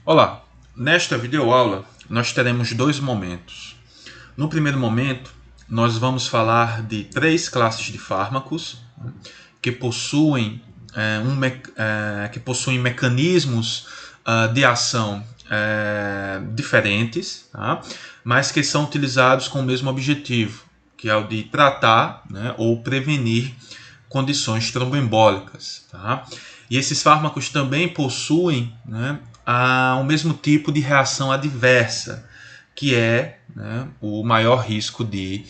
Olá, nesta videoaula nós teremos dois momentos. No primeiro momento, nós vamos falar de três classes de fármacos que possuem mecanismos de ação diferentes, tá? Mas que são utilizados com o mesmo objetivo, que é o de tratar, né, ou prevenir condições tromboembólicas. Tá? E esses fármacos também possuem, né, o mesmo tipo de reação adversa, que é, né, o maior risco de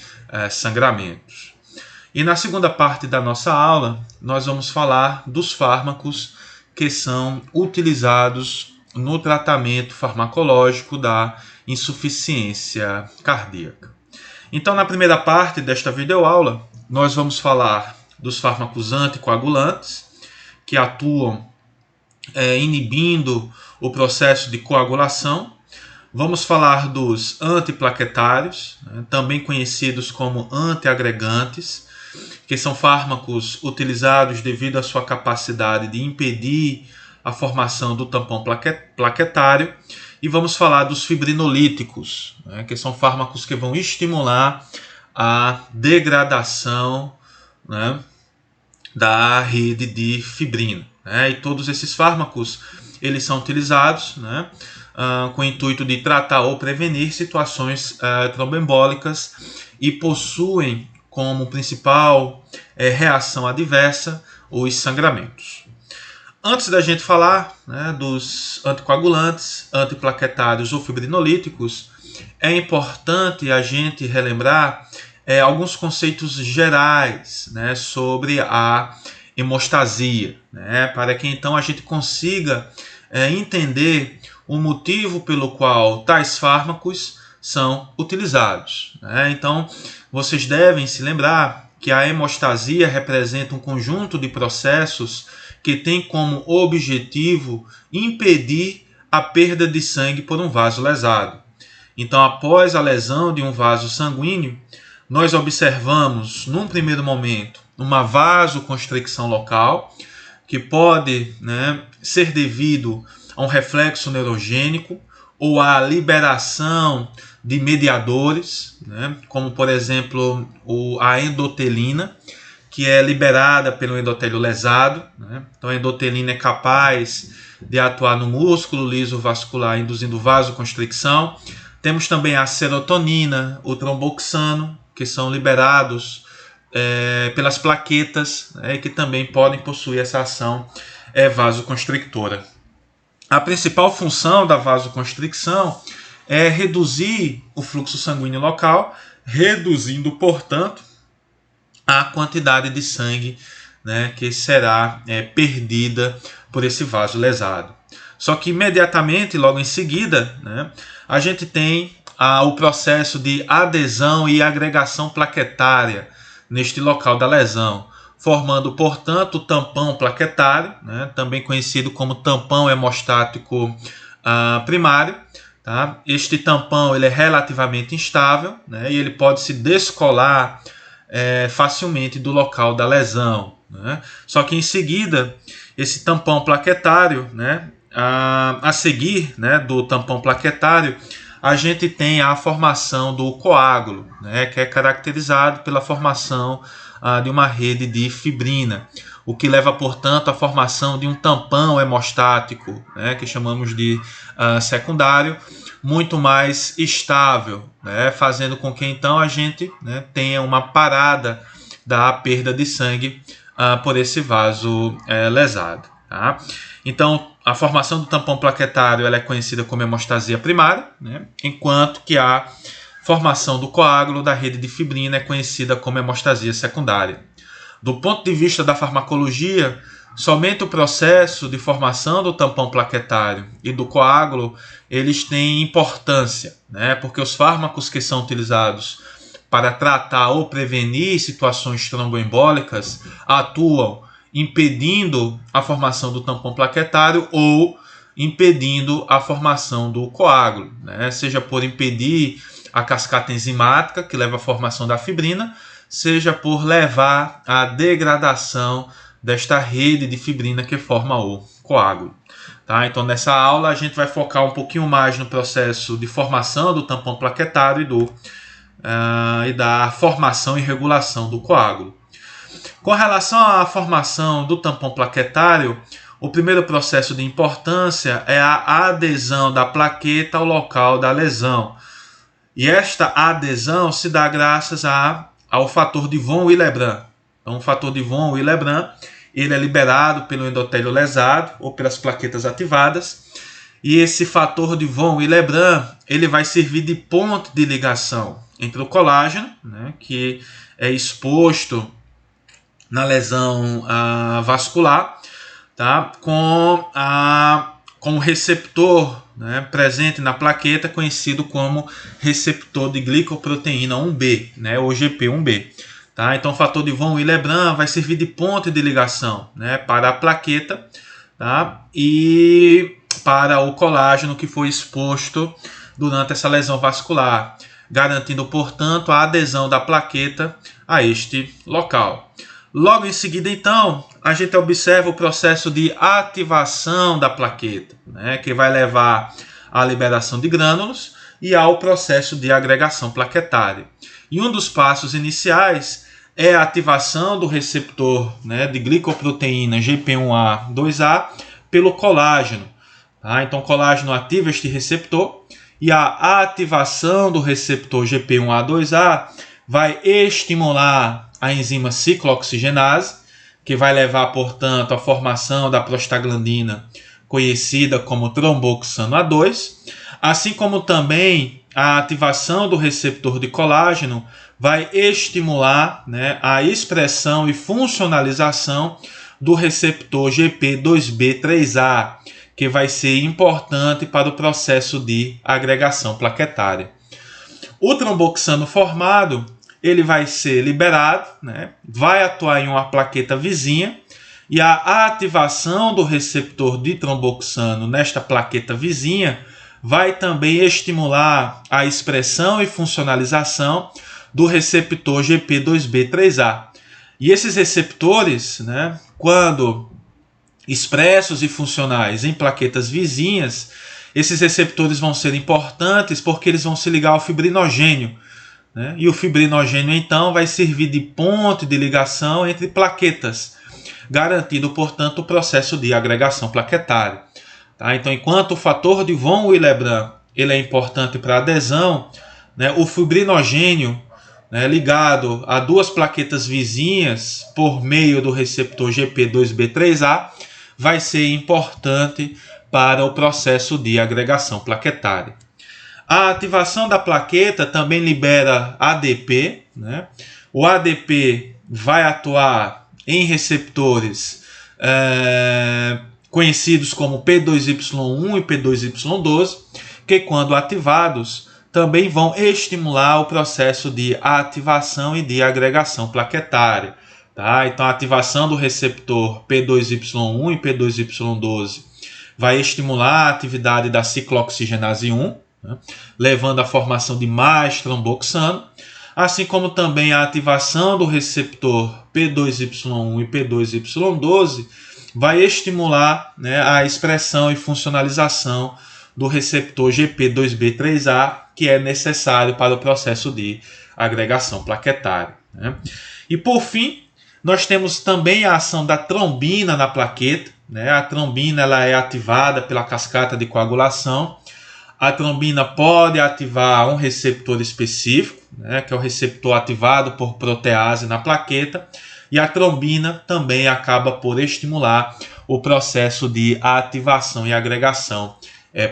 sangramentos. E na segunda parte da nossa aula, nós vamos falar dos fármacos que são utilizados no tratamento farmacológico da insuficiência cardíaca. Então, na primeira parte desta videoaula, nós vamos falar dos fármacos anticoagulantes, que atuam inibindo o processo de coagulação. Vamos falar dos antiplaquetários, né, também conhecidos como antiagregantes, que são fármacos utilizados devido à sua capacidade de impedir a formação do tampão plaquetário. E vamos falar dos fibrinolíticos, né, que são fármacos que vão estimular a degradação, né, da rede de fibrina. Né, e todos esses fármacos eles são utilizados, né, com o intuito de tratar ou prevenir situações tromboembólicas e possuem como principal reação adversa os sangramentos. Antes da gente falar, né, dos anticoagulantes, antiplaquetários ou fibrinolíticos, é importante a gente relembrar alguns conceitos gerais, né, sobre a hemostasia, né, para que então a gente consiga entender o motivo pelo qual tais fármacos são utilizados. Né? Então, vocês devem se lembrar que a hemostasia representa um conjunto de processos que tem como objetivo impedir a perda de sangue por um vaso lesado. Então, após a lesão de um vaso sanguíneo, nós observamos, num primeiro momento, uma vasoconstricção local, que pode, né, ser devido a um reflexo neurogênico ou à liberação de mediadores, né, como, por exemplo, a endotelina, que é liberada pelo endotélio lesado. Né? Então, a endotelina é capaz de atuar no músculo liso vascular, induzindo vasoconstricção. Temos também a serotonina, o tromboxano, que são liberados pelas plaquetas, né, que também podem possuir essa ação vasoconstrictora. A principal função da vasoconstricção é reduzir o fluxo sanguíneo local, reduzindo, portanto, a quantidade de sangue, né, que será perdida por esse vaso lesado. Só que imediatamente, logo em seguida, né, a gente tem o processo de adesão e agregação plaquetária neste local da lesão, formando, portanto, o tampão plaquetário, né, também conhecido como tampão hemostático primário. Tá? Este tampão ele é relativamente instável, né, e ele pode se descolar facilmente do local da lesão. Né? Só que em seguida, esse tampão plaquetário, né, a seguir, né, do tampão plaquetário, a gente tem a formação do coágulo, né, que é caracterizado pela formação de uma rede de fibrina, o que leva, portanto, à formação de um tampão hemostático, né, que chamamos de secundário, muito mais estável, né, fazendo com que então a gente, né, tenha uma parada da perda de sangue por esse vaso lesado. Tá? Então, a formação do tampão plaquetário ela é conhecida como hemostasia primária, né, enquanto que a formação do coágulo da rede de fibrina é conhecida como hemostasia secundária. Do ponto de vista da farmacologia, somente o processo de formação do tampão plaquetário e do coágulo eles têm importância, né, porque os fármacos que são utilizados para tratar ou prevenir situações tromboembólicas atuam impedindo a formação do tampão plaquetário ou impedindo a formação do coágulo, né? Seja por impedir a cascata enzimática, que leva à formação da fibrina, seja por levar à degradação desta rede de fibrina que forma o coágulo. Tá? Então, nessa aula, a gente vai focar um pouquinho mais no processo de formação do tampão plaquetário e da formação e regulação do coágulo. Com relação à formação do tampão plaquetário, o primeiro processo de importância é a adesão da plaqueta ao local da lesão. E esta adesão se dá graças ao fator de von Willebrand. Então, o fator de von Willebrand, ele é liberado pelo endotélio lesado ou pelas plaquetas ativadas. E esse fator de von Willebrand, ele vai servir de ponte de ligação entre o colágeno, né, que é exposto na lesão vascular, tá, com o receptor, né, presente na plaqueta, conhecido como receptor de glicoproteína 1B, né, ou GP1B. Tá? Então, o fator de von Willebrand vai servir de ponte de ligação, né, para a plaqueta, tá, e para o colágeno que foi exposto durante essa lesão vascular, garantindo, portanto, a adesão da plaqueta a este local. Logo em seguida, então, a gente observa o processo de ativação da plaqueta, né, que vai levar à liberação de grânulos e ao processo de agregação plaquetária. E um dos passos iniciais é a ativação do receptor, né, de glicoproteína GP1A2A pelo colágeno. Tá? Então, o colágeno ativa este receptor e a ativação do receptor GP1A2A vai estimular a enzima ciclooxigenase, que vai levar, portanto, à formação da prostaglandina, conhecida como tromboxano A2, assim como também a ativação do receptor de colágeno vai estimular, né, a expressão e funcionalização do receptor GP2B3A, que vai ser importante para o processo de agregação plaquetária. O tromboxano formado, ele vai ser liberado, né, vai atuar em uma plaqueta vizinha, e a ativação do receptor de tromboxano nesta plaqueta vizinha vai também estimular a expressão e funcionalização do receptor GP2B3A. E esses receptores, né, quando expressos e funcionais em plaquetas vizinhas, esses receptores vão ser importantes porque eles vão se ligar ao fibrinogênio, né? E o fibrinogênio, então, vai servir de ponte de ligação entre plaquetas, garantindo, portanto, o processo de agregação plaquetária. Tá? Então, enquanto o fator de von Willebrand ele é importante para a adesão, né, o fibrinogênio, né, ligado a duas plaquetas vizinhas por meio do receptor GP2B3A vai ser importante para o processo de agregação plaquetária. A ativação da plaqueta também libera ADP, né? O ADP vai atuar em receptores conhecidos como P2Y1 e P2Y12, que, quando ativados, também vão estimular o processo de ativação e de agregação plaquetária. Tá? Então, a ativação do receptor P2Y1 e P2Y12 vai estimular a atividade da ciclooxigenase 1, né, levando à formação de mais tromboxano, assim como também a ativação do receptor P2Y1 e P2Y12 vai estimular, né, a expressão e funcionalização do receptor GP2B3A, que é necessário para o processo de agregação plaquetária. Né? E por fim, nós temos também a ação da trombina na plaqueta. Né? A trombina ela é ativada pela cascata de coagulação. A trombina pode ativar um receptor específico, né, que é o receptor ativado por protease na plaqueta, e a trombina também acaba por estimular o processo de ativação e agregação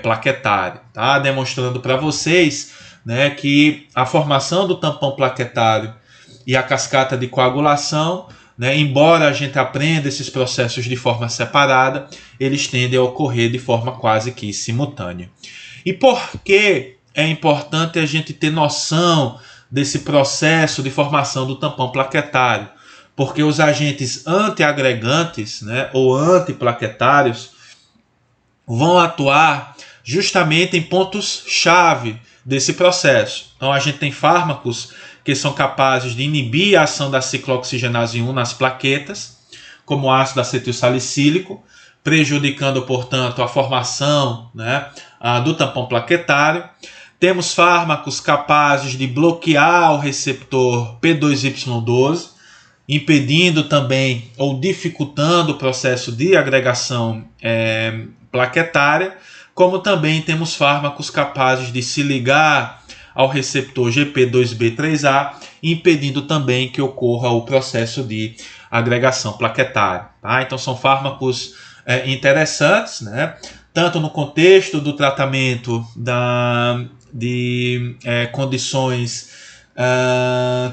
plaquetária, tá? Demonstrando para vocês, né, que a formação do tampão plaquetário e a cascata de coagulação, né, embora a gente aprenda esses processos de forma separada, eles tendem a ocorrer de forma quase que simultânea. E por que é importante a gente ter noção desse processo de formação do tampão plaquetário? Porque os agentes antiagregantes, né, ou antiplaquetários vão atuar justamente em pontos-chave desse processo. Então, a gente tem fármacos que são capazes de inibir a ação da ciclooxigenase 1 nas plaquetas, como o ácido acetilsalicílico, prejudicando, portanto, a formação, né, do tampão plaquetário. Temos fármacos capazes de bloquear o receptor P2Y12, impedindo também ou dificultando o processo de agregação plaquetária, como também temos fármacos capazes de se ligar ao receptor GP2B3A, impedindo também que ocorra o processo de agregação plaquetária. Tá? Então são fármacos interessantes, né? Tanto no contexto do tratamento de condições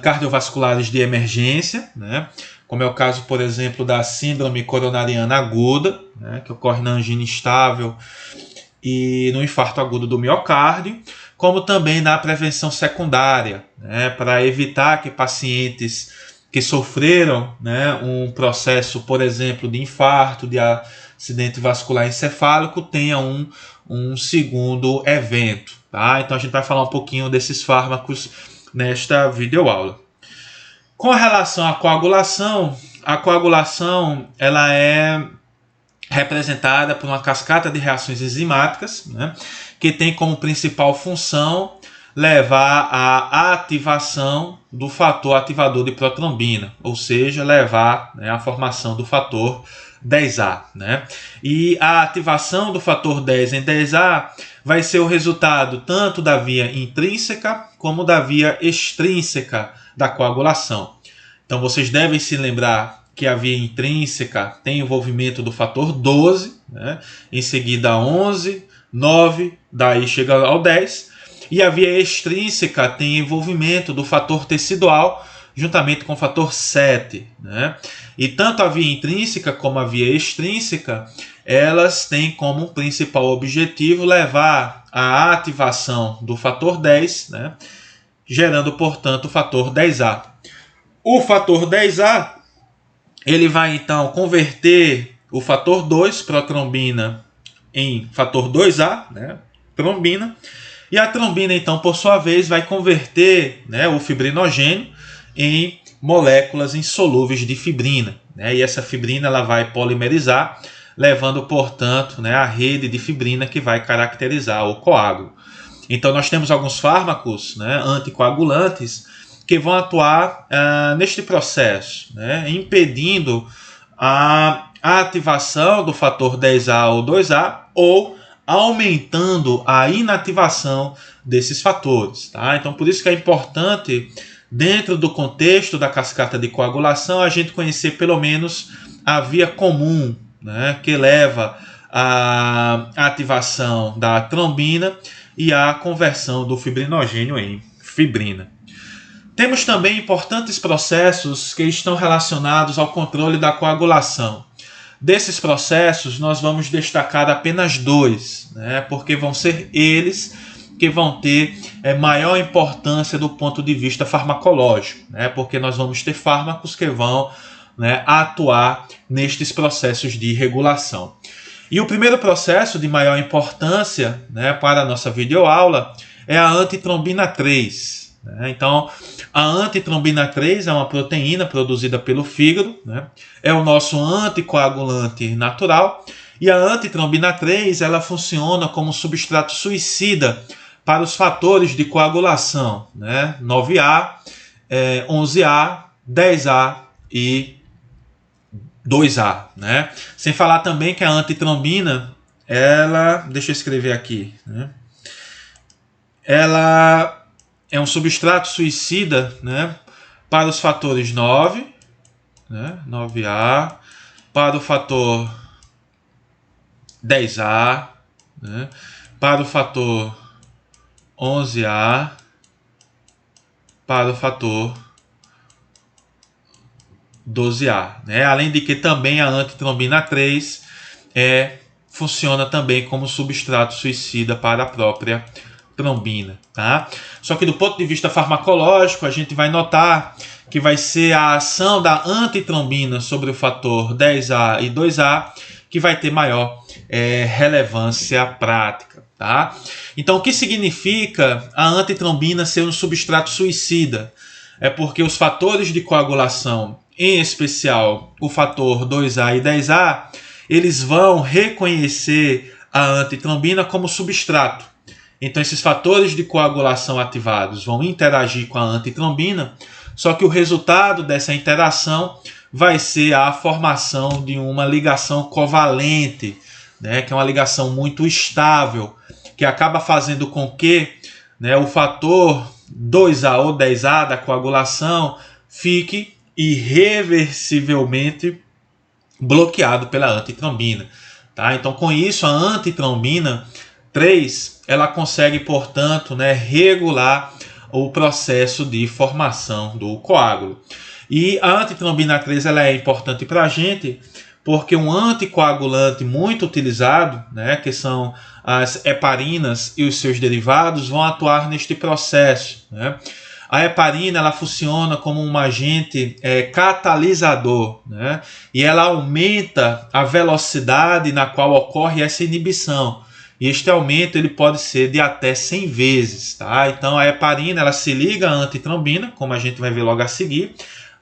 cardiovasculares de emergência, né? Como é o caso, por exemplo, da síndrome coronariana aguda, né? Que ocorre na angina instável e no infarto agudo do miocárdio, como também na prevenção secundária, né? Para evitar que pacientes que sofreram, né, um processo, por exemplo, de infarto, de acidente vascular encefálico, tenham um segundo evento. Tá? Então a gente vai falar um pouquinho desses fármacos nesta videoaula. Com relação à coagulação, a coagulação ela é representada por uma cascata de reações enzimáticas, né, que tem como principal função levar à ativação do fator ativador de protrombina, ou seja, levar, né, à formação do fator 10A. Né? E a ativação do fator 10 em 10A vai ser o resultado tanto da via intrínseca como da via extrínseca da coagulação. Então vocês devem se lembrar que a via intrínseca tem envolvimento do fator 12, né? Em seguida 11, 9, daí chega ao 10, e a via extrínseca tem envolvimento do fator tecidual juntamente com o fator 7. Né? E tanto a via intrínseca como a via extrínseca, elas têm como principal objetivo levar à ativação do fator 10, né? Gerando, portanto, o fator 10A. O fator 10A ele vai, então, converter o fator 2, protrombina, em fator 2A, né? Trombina. E a trombina, então, por sua vez, vai converter, né, o fibrinogênio em moléculas insolúveis de fibrina. Né? E essa fibrina ela vai polimerizar, levando, portanto, né, a rede de fibrina que vai caracterizar o coágulo. Então, nós temos alguns fármacos, né, anticoagulantes que vão atuar neste processo, né, impedindo a ativação do fator 10A ou 2A ou aumentando a inativação desses fatores. Tá? Então, por isso que é importante, dentro do contexto da cascata de coagulação, a gente conhecer pelo menos a via comum, né, que leva à ativação da trombina e à conversão do fibrinogênio em fibrina. Temos também importantes processos que estão relacionados ao controle da coagulação. Desses processos, nós vamos destacar apenas dois, né, porque vão ser eles que vão ter maior importância do ponto de vista farmacológico, né, porque nós vamos ter fármacos que vão, né, atuar nestes processos de regulação. E o primeiro processo de maior importância, né, para a nossa videoaula é a antitrombina 3. Né? Então, a antitrombina 3 é uma proteína produzida pelo fígado, né? É o nosso anticoagulante natural, e a antitrombina 3 ela funciona como substrato suicida para os fatores de coagulação, né? 9A, 11A, 10A e 2A. Né? Sem falar também que a antitrombina, ela, deixa eu escrever aqui, né? Ela é um substrato suicida, né, para os fatores 9, né, 9A, para o fator 10A, né, para o fator 11A, para o fator 12A. Né? Além de que também a antitrombina 3 funciona também como substrato suicida para a própria trombina. Tá? Só que do ponto de vista farmacológico, a gente vai notar que vai ser a ação da antitrombina sobre o fator 10A e 2A que vai ter maior relevância prática. Tá? Então, o que significa a antitrombina ser um substrato suicida? É porque os fatores de coagulação, em especial o fator 2A e 10A, eles vão reconhecer a antitrombina como substrato. Então esses fatores de coagulação ativados vão interagir com a antitrombina, só que o resultado dessa interação vai ser a formação de uma ligação covalente, né, que é uma ligação muito estável, que acaba fazendo com que, né, o fator 2A ou 10A da coagulação fique irreversivelmente bloqueado pela antitrombina. Tá? Então, com isso, a antitrombina 3 ela consegue, portanto, né, regular o processo de formação do coágulo. E a antitrombina 3 ela é importante para a gente porque um anticoagulante muito utilizado, né, que são as heparinas e os seus derivados, vão atuar neste processo. Né? A heparina ela funciona como um agente catalisador, né? E ela aumenta a velocidade na qual ocorre essa inibição. E este aumento ele pode ser de até 100 vezes. Tá? Então a heparina ela se liga à antitrombina, como a gente vai ver logo a seguir,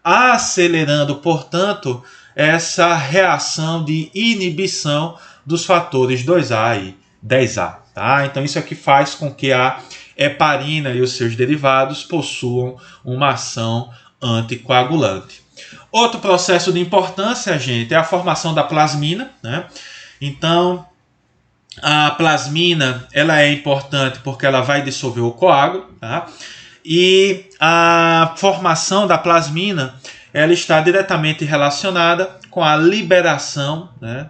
acelerando, portanto, essa reação de inibição dos fatores 2A e 10A. Tá? Então isso aqui faz com que a heparina e os seus derivados possuam uma ação anticoagulante. Outro processo de importância, gente, é a formação da plasmina. Né? Então, a plasmina ela é importante porque ela vai dissolver o coágulo. Tá? E a formação da plasmina ela está diretamente relacionada com a liberação, né,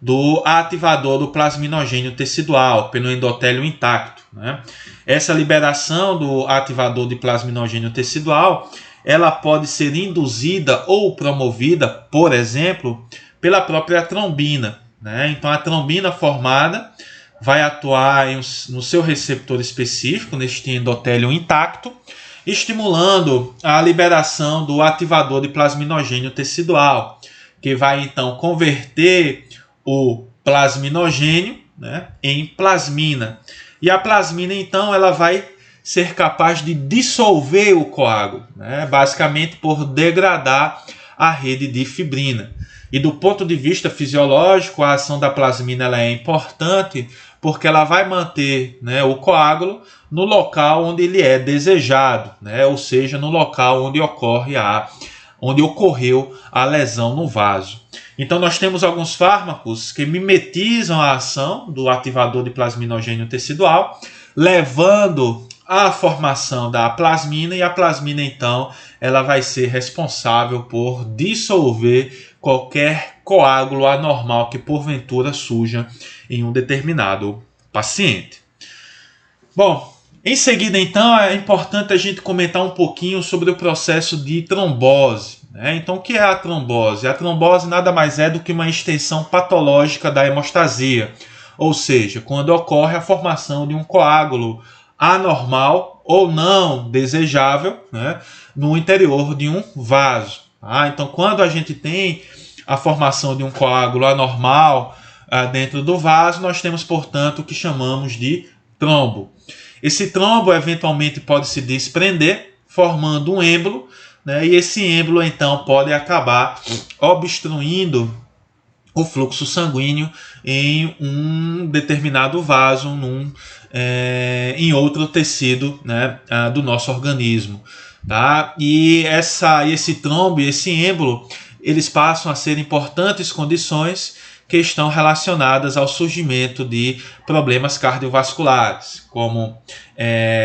do ativador do plasminogênio tecidual pelo endotélio intacto. Né? Essa liberação do ativador de plasminogênio tecidual ela pode ser induzida ou promovida, por exemplo, pela própria trombina. Né? Então a trombina formada vai atuar no seu receptor específico, neste endotélio intacto, estimulando a liberação do ativador de plasminogênio tecidual, que vai então converter o plasminogênio, né, em plasmina. E a plasmina então ela vai ser capaz de dissolver o coágulo, né, basicamente por degradar a rede de fibrina. E do ponto de vista fisiológico, a ação da plasmina ela é importante porque ela vai manter, né, o coágulo no local onde ele é desejado, né, ou seja, no local onde ocorreu a lesão no vaso. Então nós temos alguns fármacos que mimetizam a ação do ativador de plasminogênio tecidual, levando à formação da plasmina, e a plasmina então ela vai ser responsável por dissolver qualquer coágulo anormal que porventura surja em um determinado paciente. Bom, em seguida então é importante a gente comentar um pouquinho sobre o processo de trombose. Né? Então o que é a trombose? A trombose nada mais é do que uma extensão patológica da hemostasia, ou seja, quando ocorre a formação de um coágulo anormal ou não desejável, né, no interior de um vaso. Então quando a gente tem a formação de um coágulo anormal dentro do vaso, nós temos, portanto, o que chamamos de trombo. Esse trombo eventualmente pode se desprender, formando um êmbolo, né, e esse êmbolo então pode acabar obstruindo o fluxo sanguíneo em um determinado vaso, em outro tecido, né, do nosso organismo. Tá? E esse trombo e esse êmbolo eles passam a ser importantes condições que estão relacionadas ao surgimento de problemas cardiovasculares, como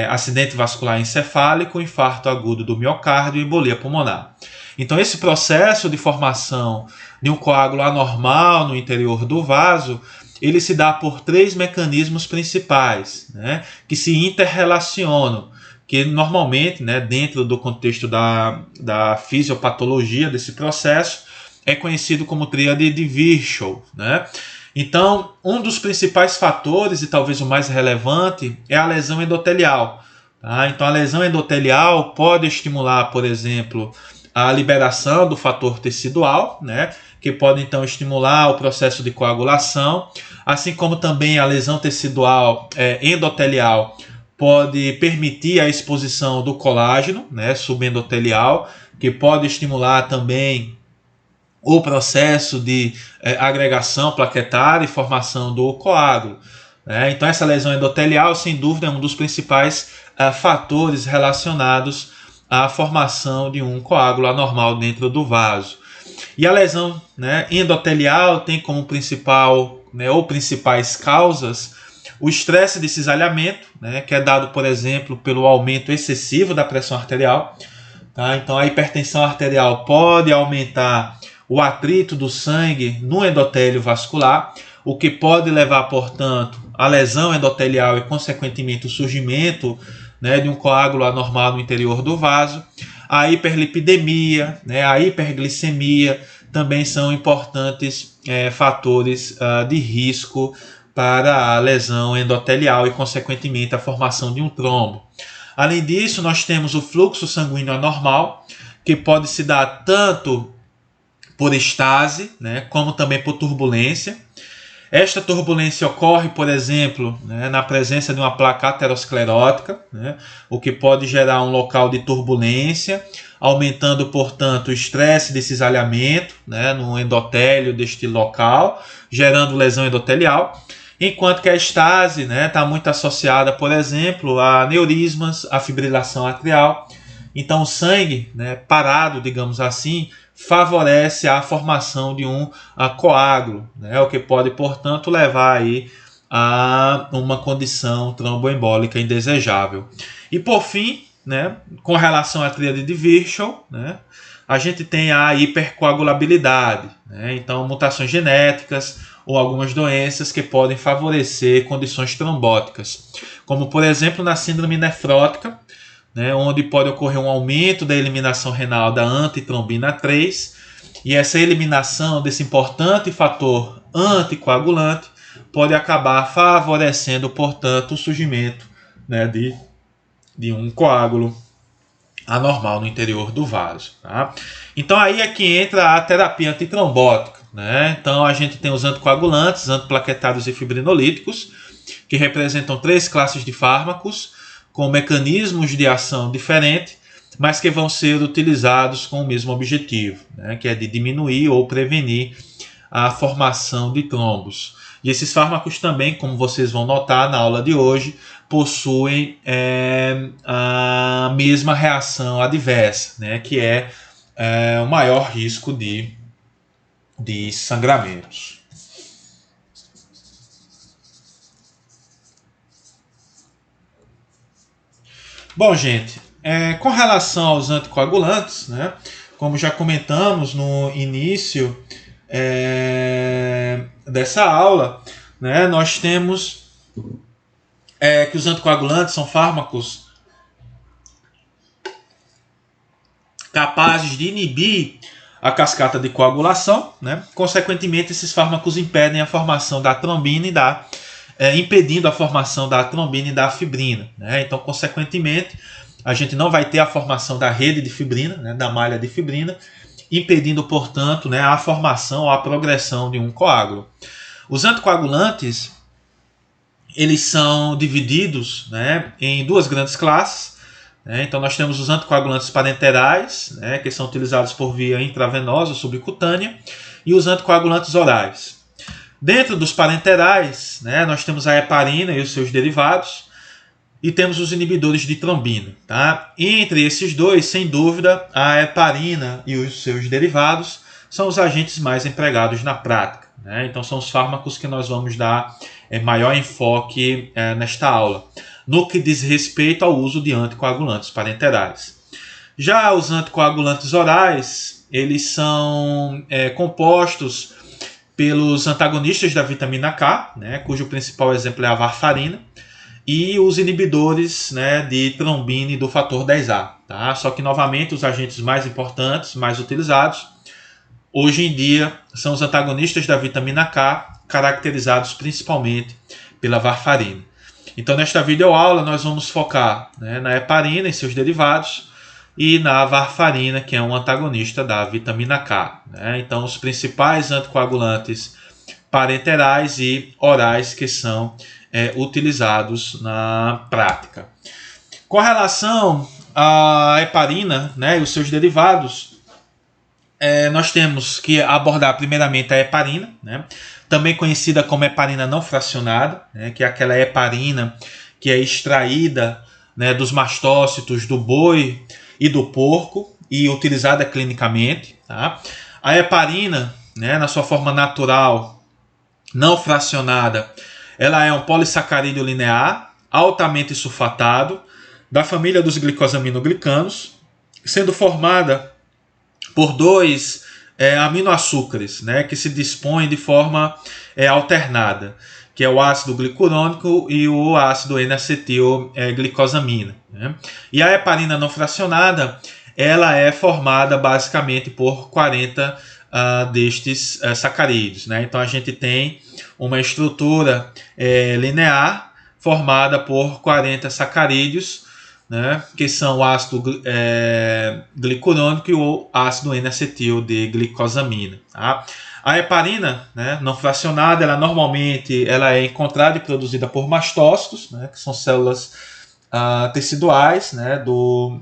acidente vascular encefálico, infarto agudo do miocárdio e embolia pulmonar. Então esse processo de formação de um coágulo anormal no interior do vaso, ele se dá por 3 mecanismos principais, né, que se interrelacionam, que normalmente, né, dentro do contexto da fisiopatologia desse processo, é conhecido como tríade de Virchow. Né? Então, um dos principais fatores, e talvez o mais relevante, é a lesão endotelial. Tá? Então, a lesão endotelial pode estimular, por exemplo, a liberação do fator tecidual, né, que pode então estimular o processo de coagulação, assim como também a lesão tecidual endotelial pode permitir a exposição do colágeno, né, subendotelial, que pode estimular também o processo de agregação plaquetária e formação do coágulo. Então, essa lesão endotelial, sem dúvida, é um dos principais fatores relacionados à formação de um coágulo anormal dentro do vaso. E a lesão endotelial tem como principal, ou principais causas, o estresse de cisalhamento, que é dado, por exemplo, pelo aumento excessivo da pressão arterial. Tá? Então, a hipertensão arterial pode aumentar o atrito do sangue no endotélio vascular, o que pode levar, portanto, à lesão endotelial e, consequentemente, o surgimento de um coágulo anormal no interior do vaso. A hiperlipidemia, a hiperglicemia também são importantes fatores de risco para a lesão endotelial e, consequentemente, a formação de um trombo. Além disso, nós temos o fluxo sanguíneo anormal, que pode se dar tanto por estase, como também por turbulência. Esta turbulência ocorre, por exemplo, na presença de uma placa aterosclerótica, o que pode gerar um local de turbulência, aumentando, portanto, o estresse de cisalhamento no endotélio deste local, gerando lesão endotelial, enquanto que a estase está muito associada, por exemplo, a aneurismas, a fibrilação atrial. Então, o sangue parado, digamos assim, favorece a formação de um coágulo, o que pode, portanto, levar aí a uma condição tromboembólica indesejável. E, por fim, com relação à tríade de Virchow, a gente tem a hipercoagulabilidade, então mutações genéticas ou algumas doenças que podem favorecer condições trombóticas, como, por exemplo, na síndrome nefrótica, onde pode ocorrer um aumento da eliminação renal da antitrombina 3, e essa eliminação desse importante fator anticoagulante pode acabar favorecendo, portanto, o surgimento de um coágulo anormal no interior do vaso. Tá? Então aí é que entra a terapia antitrombótica. Então a gente tem os anticoagulantes, antiplaquetários e fibrinolíticos, que representam 3 classes de fármacos, com mecanismos de ação diferentes, mas que vão ser utilizados com o mesmo objetivo, que é de diminuir ou prevenir a formação de trombos. E esses fármacos também, como vocês vão notar na aula de hoje, possuem a mesma reação adversa, que é o maior risco de sangramentos. Bom, gente, com relação aos anticoagulantes, como já comentamos no início dessa aula, nós temos que os anticoagulantes são fármacos capazes de inibir a cascata de coagulação, Consequentemente, esses fármacos impedem a formação da trombina impedindo a formação da trombina e da fibrina. Então, consequentemente, a gente não vai ter a formação da rede de fibrina, da malha de fibrina, impedindo, portanto, a formação ou a progressão de um coágulo. Os anticoagulantes, eles são divididos em 2 grandes classes. Então, nós temos os anticoagulantes parenterais, que são utilizados por via intravenosa subcutânea, e os anticoagulantes orais. Dentro dos parenterais, nós temos a heparina e os seus derivados, e temos os inibidores de trombina. Tá? Entre esses dois, sem dúvida, a heparina e os seus derivados são os agentes mais empregados na prática. Então, são os fármacos que nós vamos dar maior enfoque nesta aula, no que diz respeito ao uso de anticoagulantes parenterais. Já os anticoagulantes orais, eles são compostos pelos antagonistas da vitamina K, cujo principal exemplo é a varfarina, e os inibidores de trombina e do fator 10A. Tá? Só que, novamente, os agentes mais importantes, mais utilizados, hoje em dia, são os antagonistas da vitamina K, caracterizados principalmente pela varfarina. Então, nesta videoaula, nós vamos focar na heparina e seus derivados, e na varfarina, que é um antagonista da vitamina K. Então, os principais anticoagulantes parenterais e orais que são utilizados na prática. Com relação à heparina e os seus derivados, nós temos que abordar primeiramente a heparina, né? Também conhecida como heparina não fracionada, né? Que é aquela heparina que é extraída, né, dos mastócitos do boi e do porco e utilizada clinicamente. Tá? A heparina, né, na sua forma natural, não fracionada, ela é um polissacarídeo linear, altamente sulfatado, da família dos glicosaminoglicanos, sendo formada por dois aminoaçúcares, né, que se dispõem de forma alternada, que é o ácido glicurônico e o ácido N-acetilglicosamina. Né? E a heparina não fracionada, ela é formada basicamente por 40 destes sacarídeos. Né? Então a gente tem uma estrutura linear formada por 40 sacarídeos, né, que são o ácido glicurônico e o ácido N-acetilglicosamina. Tá? A heparina, né, não fracionada, ela é encontrada e produzida por mastócitos, né, que são células teciduais, né, do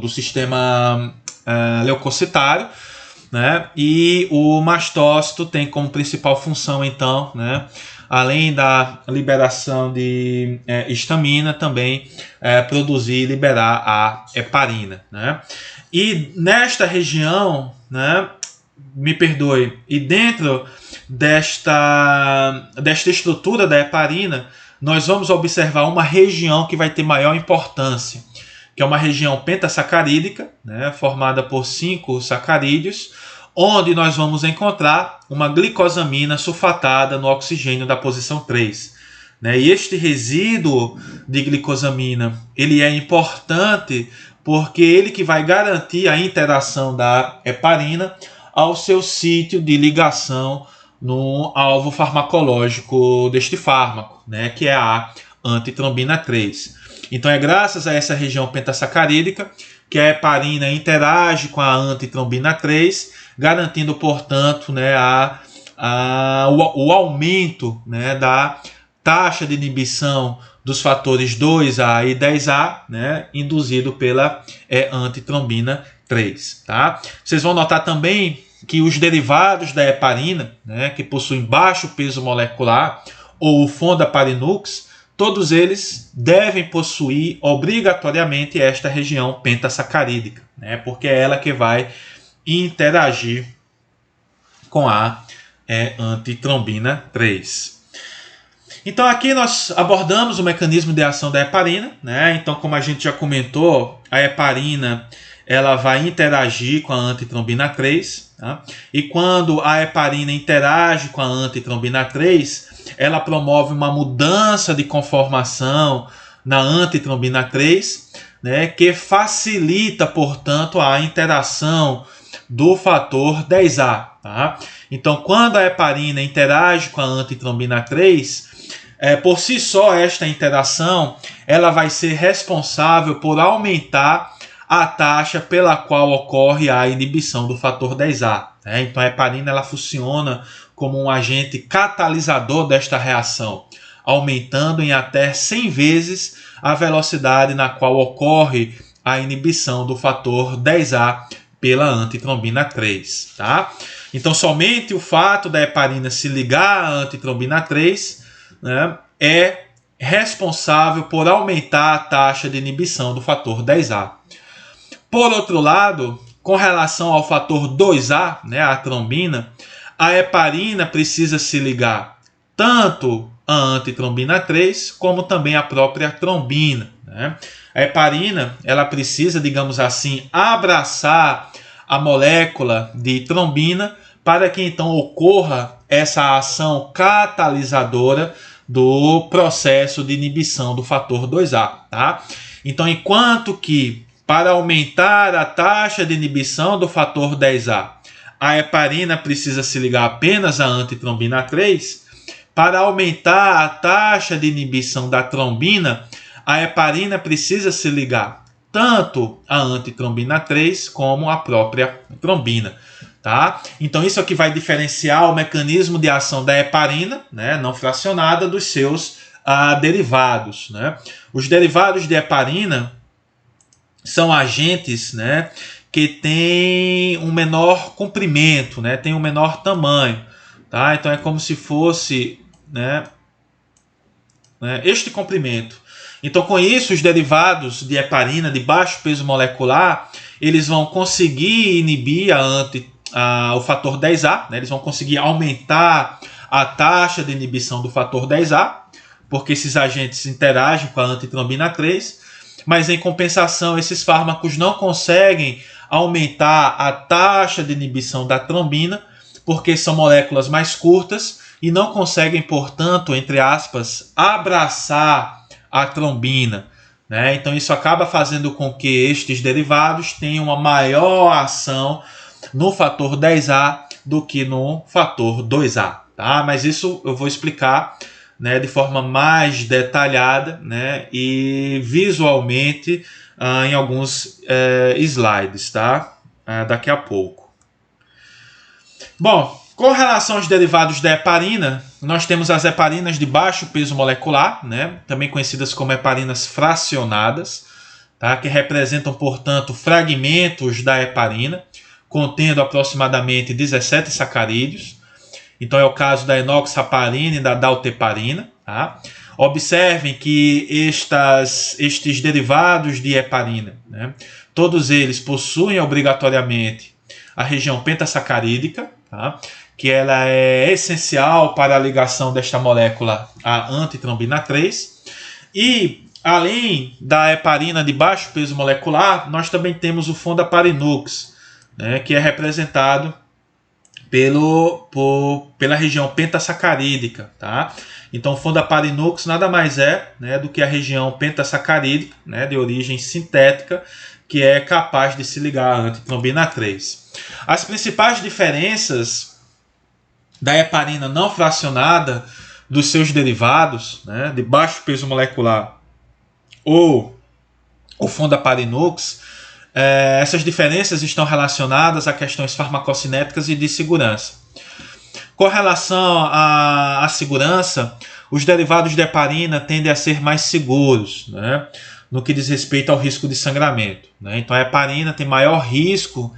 sistema leucocitário, né, e o mastócito tem como principal função, então, né, além da liberação de histamina, também produzir e liberar a heparina. Né? E nesta região, né, me perdoe, e dentro desta estrutura da heparina, nós vamos observar uma região que vai ter maior importância, que é uma região pentasacarídica, né, formada por 5 sacarídeos, onde nós vamos encontrar uma glicosamina sulfatada no oxigênio da posição 3. Né? E este resíduo de glicosamina, ele é importante porque ele que vai garantir a interação da heparina ao seu sítio de ligação no alvo farmacológico deste fármaco, né? Que é a antitrombina 3. Então é graças a essa região pentasacarídica que a heparina interage com a antitrombina 3, garantindo, portanto, né, o aumento, né, da taxa de inibição dos fatores 2A e 10A, né, induzido pela antitrombina 3. Tá? Vocês vão notar também que os derivados da heparina, né, que possuem baixo peso molecular, ou o fondaparinux, todos eles devem possuir obrigatoriamente esta região pentasacarídica, né, porque é ela que vai interagir com a antitrombina 3. Então aqui nós abordamos o mecanismo de ação da heparina, né? Então, como a gente já comentou, a heparina ela vai interagir com a antitrombina 3, tá? E quando a heparina interage com a antitrombina 3, ela promove uma mudança de conformação na antitrombina 3, né? Que facilita, portanto, a interação do fator 10A. Tá? Então, quando a heparina interage com a antitrombina 3, por si só esta interação ela vai ser responsável por aumentar a taxa pela qual ocorre a inibição do fator 10A. Né? Então, a heparina ela funciona como um agente catalisador desta reação, aumentando em até 100 vezes a velocidade na qual ocorre a inibição do fator 10A pela antitrombina 3. Tá? Então, somente o fato da heparina se ligar à antitrombina 3, né, é responsável por aumentar a taxa de inibição do fator 10A. Por outro lado, com relação ao fator 2A, né, a trombina, a heparina precisa se ligar tanto à antitrombina 3 como também à própria trombina. Né? A heparina ela precisa, digamos assim, abraçar a molécula de trombina para que então ocorra essa ação catalisadora do processo de inibição do fator 2A. Tá? Então, enquanto que para aumentar a taxa de inibição do fator 10A, a heparina precisa se ligar apenas à antitrombina 3, para aumentar a taxa de inibição da trombina, a heparina precisa se ligar tanto à antitrombina 3 como à própria trombina. Tá? Então isso aqui vai diferenciar o mecanismo de ação da heparina, né, não fracionada, dos seus derivados. Né? Os derivados de heparina são agentes, né, que tem um menor comprimento, né? Tem um menor tamanho, tá? Então é como se fosse, né, este comprimento. Então, com isso, os derivados de heparina de baixo peso molecular, eles vão conseguir inibir o fator 10A, né? Eles vão conseguir aumentar a taxa de inibição do fator 10A, porque esses agentes interagem com a antitrombina 3, mas em compensação, esses fármacos não conseguem aumentar a taxa de inibição da trombina, porque são moléculas mais curtas e não conseguem, portanto, entre aspas, abraçar a trombina, né? Então isso acaba fazendo com que estes derivados tenham uma maior ação no fator 10A do que no fator 2A, tá? Mas isso eu vou explicar, né, de forma mais detalhada, né, e visualmente em alguns slides, tá? Daqui a pouco. Bom, com relação aos derivados da heparina, nós temos as heparinas de baixo peso molecular, né, também conhecidas como heparinas fracionadas, tá, que representam, portanto, fragmentos da heparina, contendo aproximadamente 17 sacarídeos. Então é o caso da enoxaparina e da dalteparina. Tá? Observem que estes derivados de heparina, né, todos eles possuem obrigatoriamente a região pentasacarídica, tá? Que ela é essencial para a ligação desta molécula à antitrombina 3. E, além da heparina de baixo peso molecular, nós também temos o fondaparinux, né, que é representado pela região pentasacarídica. Tá? Então, o fondaparinux nada mais é, né, do que a região pentasacarídica, né, de origem sintética, que é capaz de se ligar à antitrombina 3. As principais diferenças da heparina não fracionada dos seus derivados, né, de baixo peso molecular ou o fondaparinux, essas diferenças estão relacionadas a questões farmacocinéticas e de segurança. Com relação à segurança, os derivados de heparina tendem a ser mais seguros, né, no que diz respeito ao risco de sangramento. Né? Então a heparina tem maior risco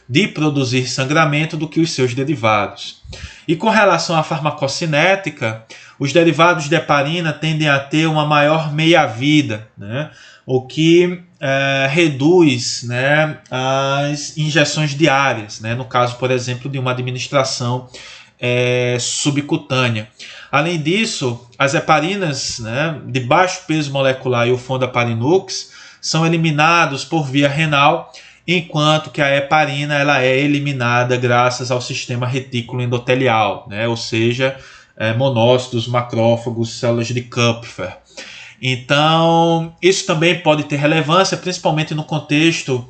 de produzir sangramento do que os seus derivados. E com relação à farmacocinética, os derivados de heparina tendem a ter uma maior meia-vida, né? O que reduz, né, as injeções diárias, né? No caso, por exemplo, de uma administração subcutânea. Além disso, as heparinas, né, de baixo peso molecular e o fondaparinux são eliminados por via renal, enquanto que a heparina ela é eliminada graças ao sistema retículo endotelial, né, ou seja, monócitos, macrófagos, células de Kupfer. Então, isso também pode ter relevância, principalmente no contexto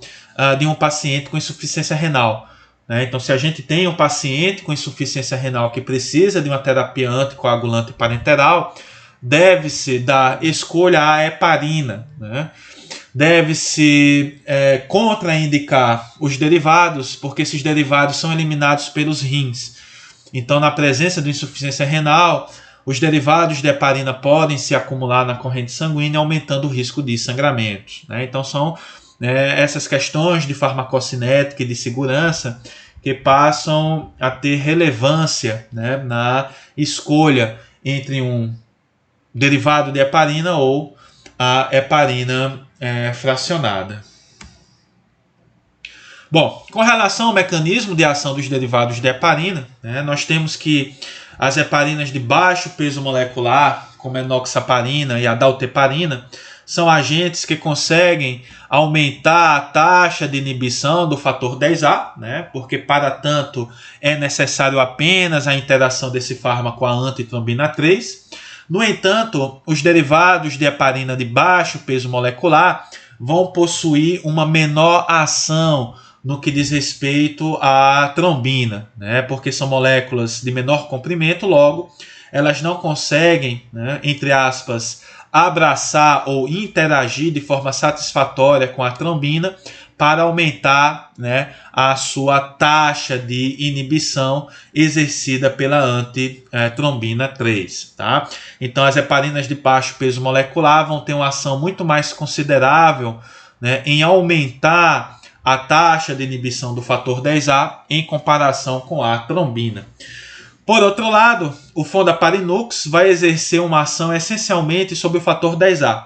de um paciente com insuficiência renal. Então, se a gente tem um paciente com insuficiência renal que precisa de uma terapia anticoagulante parenteral, deve-se dar escolha à heparina, né? Deve-se contraindicar os derivados, porque esses derivados são eliminados pelos rins. Então, na presença de insuficiência renal, os derivados de heparina podem se acumular na corrente sanguínea, aumentando o risco de sangramentos. Né? Então, são essas questões de farmacocinética e de segurança que passam a ter relevância, né, na escolha entre um derivado de heparina ou a heparina fracionada. Bom, com relação ao mecanismo de ação dos derivados de heparina, né, nós temos que as heparinas de baixo peso molecular, como a enoxaparina e a dalteparina, são agentes que conseguem aumentar a taxa de inibição do fator 10A, né? Porque para tanto é necessário apenas a interação desse fármaco com a antitrombina 3. No entanto, os derivados de heparina de baixo peso molecular vão possuir uma menor ação no que diz respeito à trombina, né? Porque são moléculas de menor comprimento, logo elas não conseguem, né, entre aspas, abraçar ou interagir de forma satisfatória com a trombina para aumentar, né, a sua taxa de inibição exercida pela antitrombina 3. Tá? Então as heparinas de baixo peso molecular vão ter uma ação muito mais considerável, né, em aumentar a taxa de inibição do fator 10A em comparação com a trombina. Por outro lado, o fondaparinux vai exercer uma ação essencialmente sobre o fator 10A.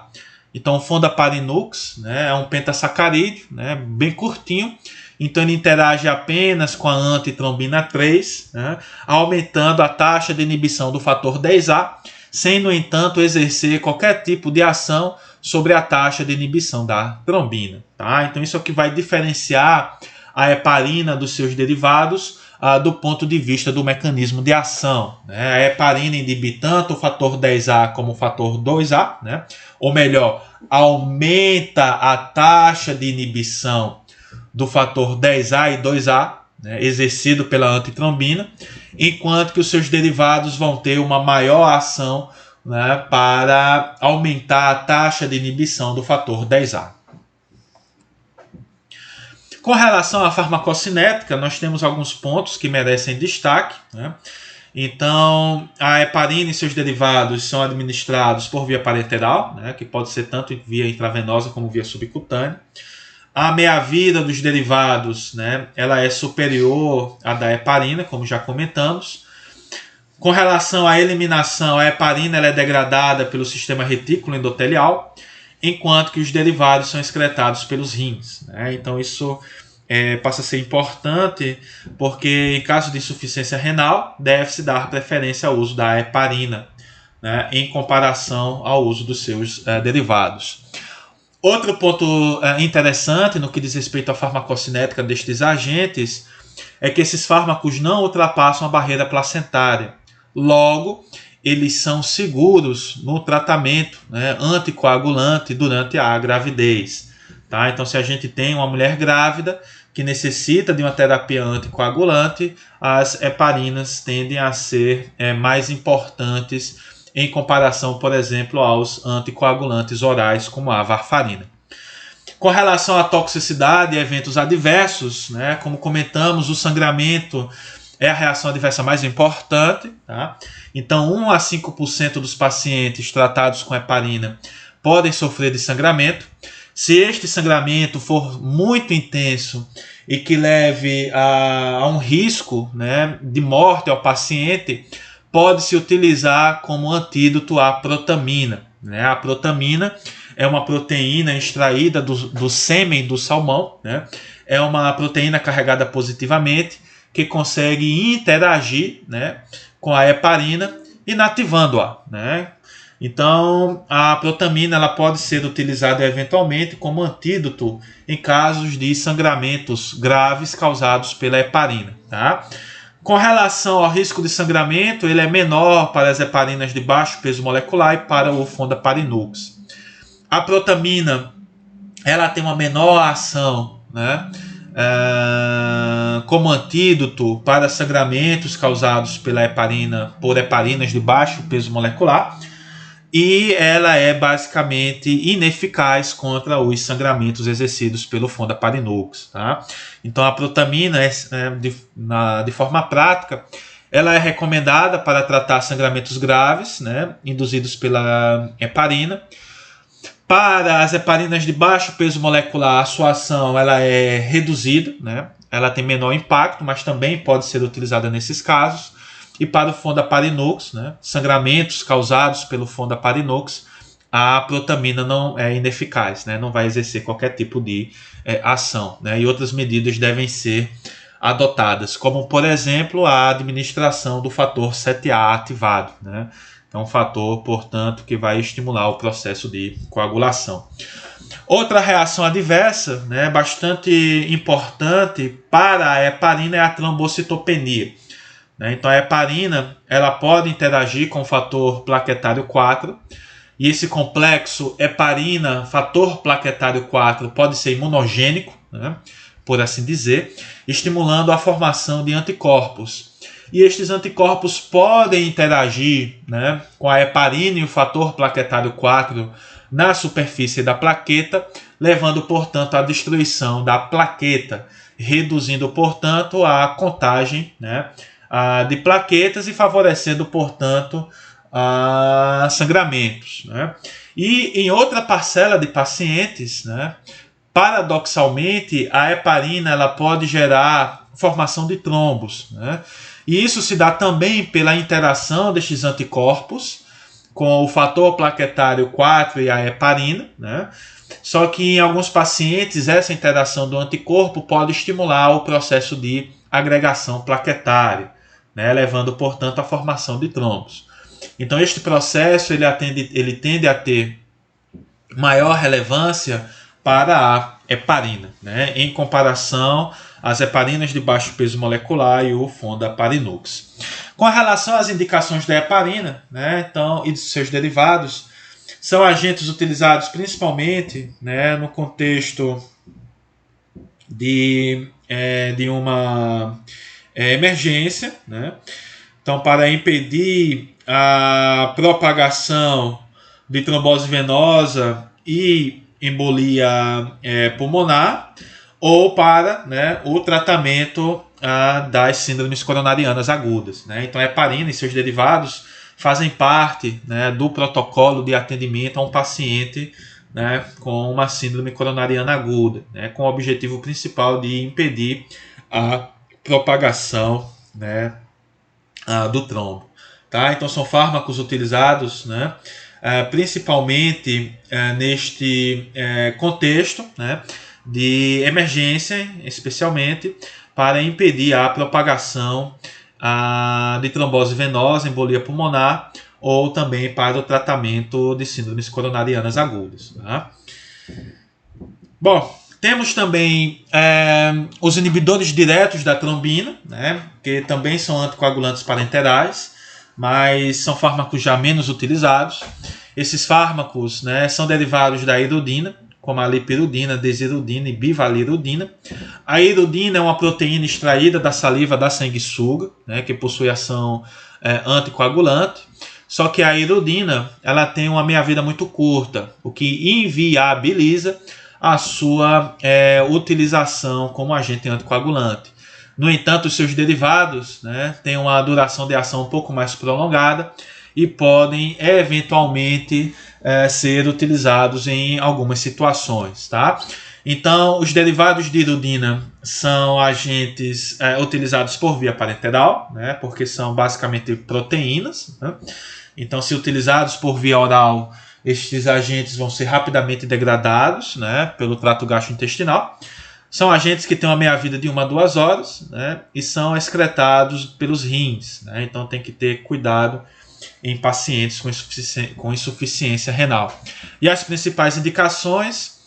Então, o fondaparinux, né, é um pentasacarídeo, né, bem curtinho. Então, ele interage apenas com a antitrombina 3, né, aumentando a taxa de inibição do fator 10A, sem, no entanto, exercer qualquer tipo de ação sobre a taxa de inibição da trombina. Tá? Então, isso é o que vai diferenciar a heparina dos seus derivados do ponto de vista do mecanismo de ação. Né? A heparina inibe tanto o fator 10A como o fator 2A, né? Ou melhor, aumenta a taxa de inibição do fator 10A e 2A, né, exercido pela antitrombina, enquanto que os seus derivados vão ter uma maior ação, né, para aumentar a taxa de inibição do fator 10A. Com relação à farmacocinética, nós temos alguns pontos que merecem destaque. Né? Então, a heparina e seus derivados são administrados por via parenteral, né, que pode ser tanto via intravenosa como via subcutânea. A meia-vida dos derivados, né, ela é superior à da heparina, como já comentamos. Com relação à eliminação, a heparina ela é degradada pelo sistema retículo endotelial, enquanto que os derivados são excretados pelos rins. Né? Então, isso passa a ser importante, porque em caso de insuficiência renal, deve-se dar preferência ao uso da heparina, né, em comparação ao uso dos seus derivados. Outro ponto interessante no que diz respeito à farmacocinética destes agentes é que esses fármacos não ultrapassam a barreira placentária. Logo, eles são seguros no tratamento, né, anticoagulante durante a gravidez. Tá? Então, se a gente tem uma mulher grávida que necessita de uma terapia anticoagulante, as heparinas tendem a ser mais importantes em comparação, por exemplo, aos anticoagulantes orais, como a varfarina. Com relação à toxicidade e eventos adversos, né, como comentamos, o sangramento é a reação adversa mais importante. Tá? Então, 1 a 5% dos pacientes tratados com heparina podem sofrer de sangramento. Se este sangramento for muito intenso e que leve a um risco, né, de morte ao paciente, pode-se utilizar como antídoto a protamina. Né? A protamina é uma proteína extraída do sêmen do salmão. Né? É uma proteína carregada positivamente que consegue interagir, né, com a heparina, inativando-a. Né? Então, a protamina ela pode ser utilizada eventualmente como antídoto em casos de sangramentos graves causados pela heparina. Tá? Com relação ao risco de sangramento, ele é menor para as heparinas de baixo peso molecular e para o fondaparinux. A protamina ela tem uma menor ação, né, como antídoto para sangramentos causados pela heparina, por heparinas de baixo peso molecular, e ela é basicamente ineficaz contra os sangramentos exercidos pelo fondaparinux. Tá? Então, a protamina, de forma prática, ela é recomendada para tratar sangramentos graves, né, induzidos pela heparina. Para as heparinas de baixo peso molecular, a sua ação ela é reduzida, né? Ela tem menor impacto, mas também pode ser utilizada nesses casos. E para o fondaparinux, né, sangramentos causados pelo fondaparinux, a protamina não é ineficaz, né, não vai exercer qualquer tipo de ação. Né, e outras medidas devem ser adotadas, como, por exemplo, a administração do fator 7A ativado. Né, é um fator, portanto, que vai estimular o processo de coagulação. Outra reação adversa, né, bastante importante para a heparina é a trombocitopenia. Então, a heparina ela pode interagir com o fator plaquetário 4, e esse complexo heparina-fator plaquetário 4 pode ser imunogênico, né, por assim dizer, estimulando a formação de anticorpos. E estes anticorpos podem interagir, né, com a heparina e o fator plaquetário 4 na superfície da plaqueta, levando, portanto, à destruição da plaqueta, reduzindo, portanto, a contagem, né, de plaquetas e favorecendo, portanto, sangramentos. Né? E em outra parcela de pacientes, né, paradoxalmente, a heparina ela pode gerar formação de trombos, né? E isso se dá também pela interação destes anticorpos com o fator plaquetário 4 e a heparina, né? Só que em alguns pacientes essa interação do anticorpo pode estimular o processo de agregação plaquetária, né? Levando, portanto, à formação de trombos. Então este processo ele tende a ter maior relevância para a heparina, né? Em comparação às heparinas de baixo peso molecular e o Fondaparinux. Com relação às indicações da heparina, né, então, e de seus derivados, são agentes utilizados principalmente, né, no contexto de uma emergência, né? Então, para impedir a propagação de trombose venosa e embolia pulmonar, ou para, né, o tratamento das síndromes coronarianas agudas, né? Então a heparina e seus derivados fazem parte, né, do protocolo de atendimento a um paciente, né, com uma síndrome coronariana aguda, né, com o objetivo principal de impedir a propagação, né, do trombo. Tá? Então são fármacos utilizados, né, principalmente neste contexto, né, de emergência, especialmente para impedir a propagação de trombose venosa, embolia pulmonar, ou também para o tratamento de síndromes coronarianas agudas. Tá? Bom, temos também os inibidores diretos da trombina, né, que também são anticoagulantes parenterais, mas são fármacos já menos utilizados. Esses fármacos, né, são derivados da iridina, como a lipirudina, desirudina e bivalirudina. A iridina é uma proteína extraída da saliva da sanguessuga, né, que possui ação anticoagulante. Só que a iridina ela tem uma meia-vida muito curta, o que inviabiliza a sua utilização como agente anticoagulante. No entanto, os seus derivados, né, têm uma duração de ação um pouco mais prolongada e podem eventualmente ser utilizados em algumas situações. Tá? Então, os derivados de iridina são agentes utilizados por via parenteral, né, porque são basicamente proteínas. Né? Então, se utilizados por via oral, estes agentes vão ser rapidamente degradados, né, pelo trato gastrointestinal. São agentes que têm uma meia-vida de 1 a 2 horas, né, e são excretados pelos rins. Né, então tem que ter cuidado em pacientes com insuficiência renal. E as principais indicações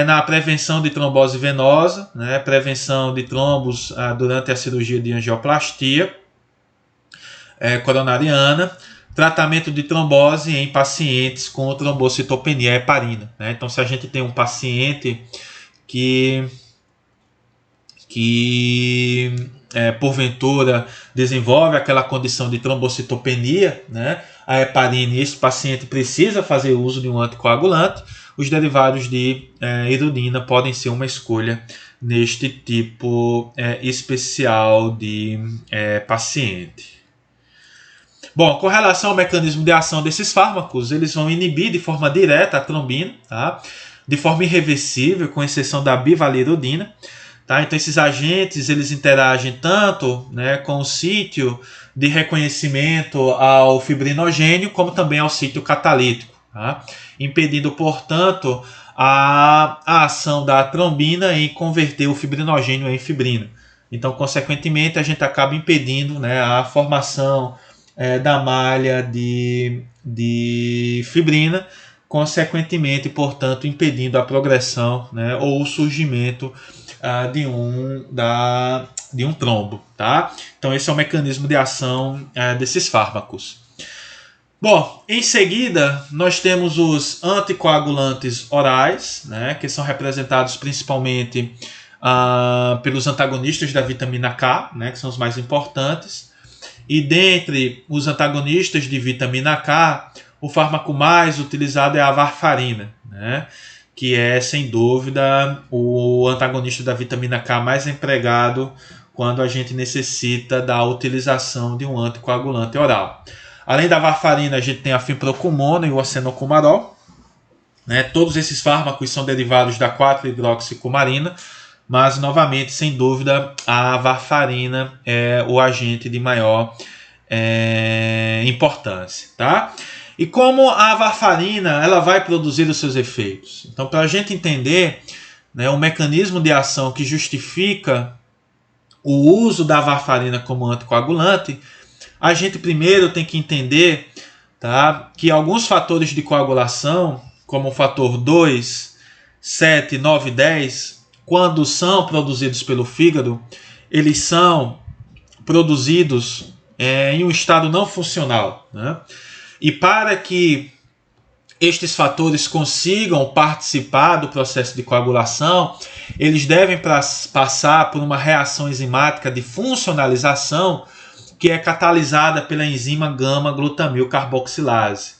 na prevenção de trombose venosa, né, prevenção de trombos durante a cirurgia de angioplastia coronariana, tratamento de trombose em pacientes com trombocitopenia heparina. Né? Então, se a gente tem um paciente que porventura desenvolve aquela condição de trombocitopenia, né, a heparina, e esse paciente precisa fazer uso de um anticoagulante, os derivados de iridina podem ser uma escolha neste tipo especial de paciente. Bom, com relação ao mecanismo de ação desses fármacos, eles vão inibir de forma direta a trombina, tá? De forma irreversível, com exceção da bivalirudina. Tá? Então esses agentes eles interagem tanto, né, com o sítio de reconhecimento ao fibrinogênio, como também ao sítio catalítico, tá? Impedindo, portanto, a ação da trombina em converter o fibrinogênio em fibrina. Então, consequentemente, a gente acaba impedindo, né, a formação da malha de fibrina, consequentemente, portanto, impedindo a progressão, né, ou o surgimento de um trombo. Tá? Então, esse é o mecanismo de ação desses fármacos. Bom, em seguida, nós temos os anticoagulantes orais, né, que são representados principalmente pelos antagonistas da vitamina K, né, que são os mais importantes. E dentre os antagonistas de vitamina K, o fármaco mais utilizado é a varfarina, né? Que é, sem dúvida, o antagonista da vitamina K mais empregado quando a gente necessita da utilização de um anticoagulante oral. Além da varfarina, a gente tem a fimprocumona e o acenocumarol. né? Todos esses fármacos são derivados da 4-hidroxicumarina, mas, novamente, sem dúvida, a varfarina é o agente de maior importância, tá? E como a varfarina ela vai produzir os seus efeitos? Então, para a gente entender, né, o mecanismo de ação que justifica o uso da varfarina como anticoagulante, a gente primeiro tem que entender, tá, que alguns fatores de coagulação, como o fator 2, 7, 9 e 10, quando são produzidos pelo fígado, eles são produzidos em um estado não funcional, né? E para que estes fatores consigam participar do processo de coagulação, eles devem passar por uma reação enzimática de funcionalização que é catalisada pela enzima gama-glutamil carboxilase.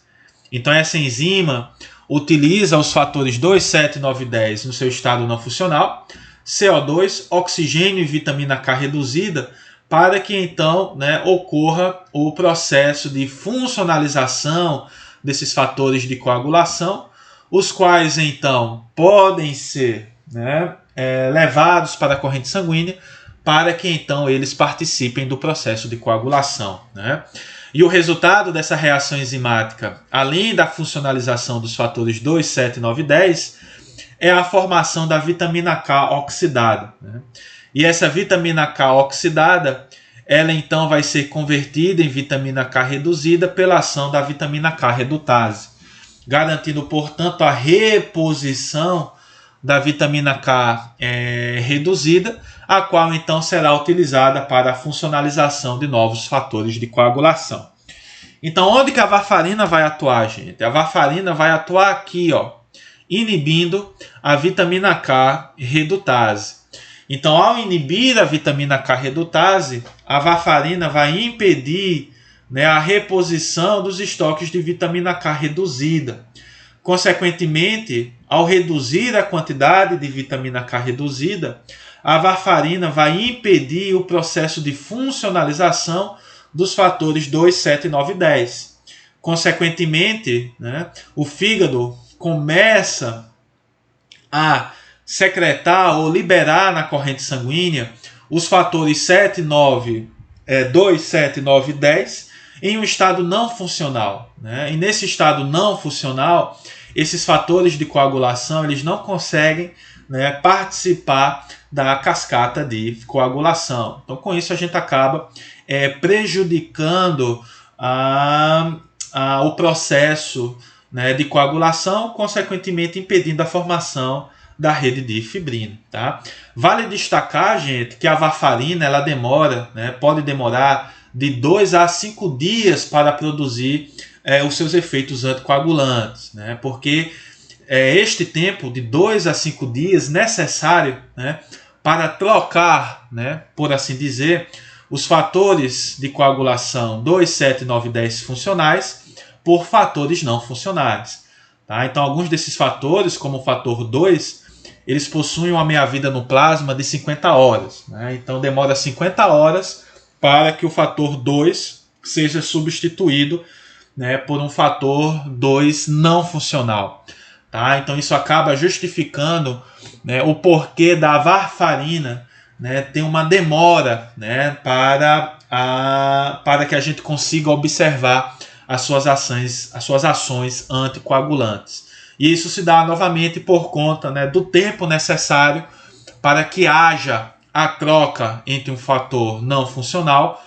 Então essa enzima utiliza os fatores 2, 7, 9 e 10 no seu estado não funcional, CO2, oxigênio e vitamina K reduzida, para que então, né, ocorra o processo de funcionalização desses fatores de coagulação, os quais então podem ser, né, levados para a corrente sanguínea, para que então eles participem do processo de coagulação, né? E o resultado dessa reação enzimática, além da funcionalização dos fatores 2, 7, 9 e 10, é a formação da vitamina K oxidada, né? E essa vitamina K oxidada, ela então vai ser convertida em vitamina K reduzida pela ação da vitamina K redutase, garantindo, portanto, a reposição da vitamina K reduzida, a qual então será utilizada para a funcionalização de novos fatores de coagulação. Então, onde que a varfarina vai atuar, gente? A varfarina vai atuar aqui, ó, inibindo a vitamina K redutase. Então, ao inibir a vitamina K redutase, a varfarina vai impedir, né, a reposição dos estoques de vitamina K reduzida. Consequentemente, ao reduzir a quantidade de vitamina K reduzida, a varfarina vai impedir o processo de funcionalização dos fatores 2, 7, 9 e 10. Consequentemente, né, o fígado começa a secretar ou liberar na corrente sanguínea os fatores 7, 9, 2, 7, 9 e 10 em um estado não funcional, né? E nesse estado não funcional, esses fatores de coagulação eles não conseguem, né, participar da cascata de coagulação. Então, com isso, a gente acaba prejudicando o processo, né, de coagulação, consequentemente impedindo a formação da rede de fibrina, tá? Vale destacar, gente, que a varfarina ela demora, né, pode demorar de 2 a 5 dias para produzir os seus efeitos anticoagulantes, né? Porque este tempo de 2 a 5 dias necessário, né, para trocar, né, por assim dizer, os fatores de coagulação 2, 7, 9 e 10 funcionais por fatores não funcionais. Tá? Então, alguns desses fatores, como o fator 2, eles possuem uma meia-vida no plasma de 50 horas. Né? Então, demora 50 horas para que o fator 2 seja substituído, né, por um fator 2 não funcional. Tá? Então, isso acaba justificando, né, o porquê da varfarina, né, ter uma demora, né, para que a gente consiga observar as suas ações anticoagulantes. E isso se dá novamente por conta, né, do tempo necessário para que haja a troca entre um fator não funcional,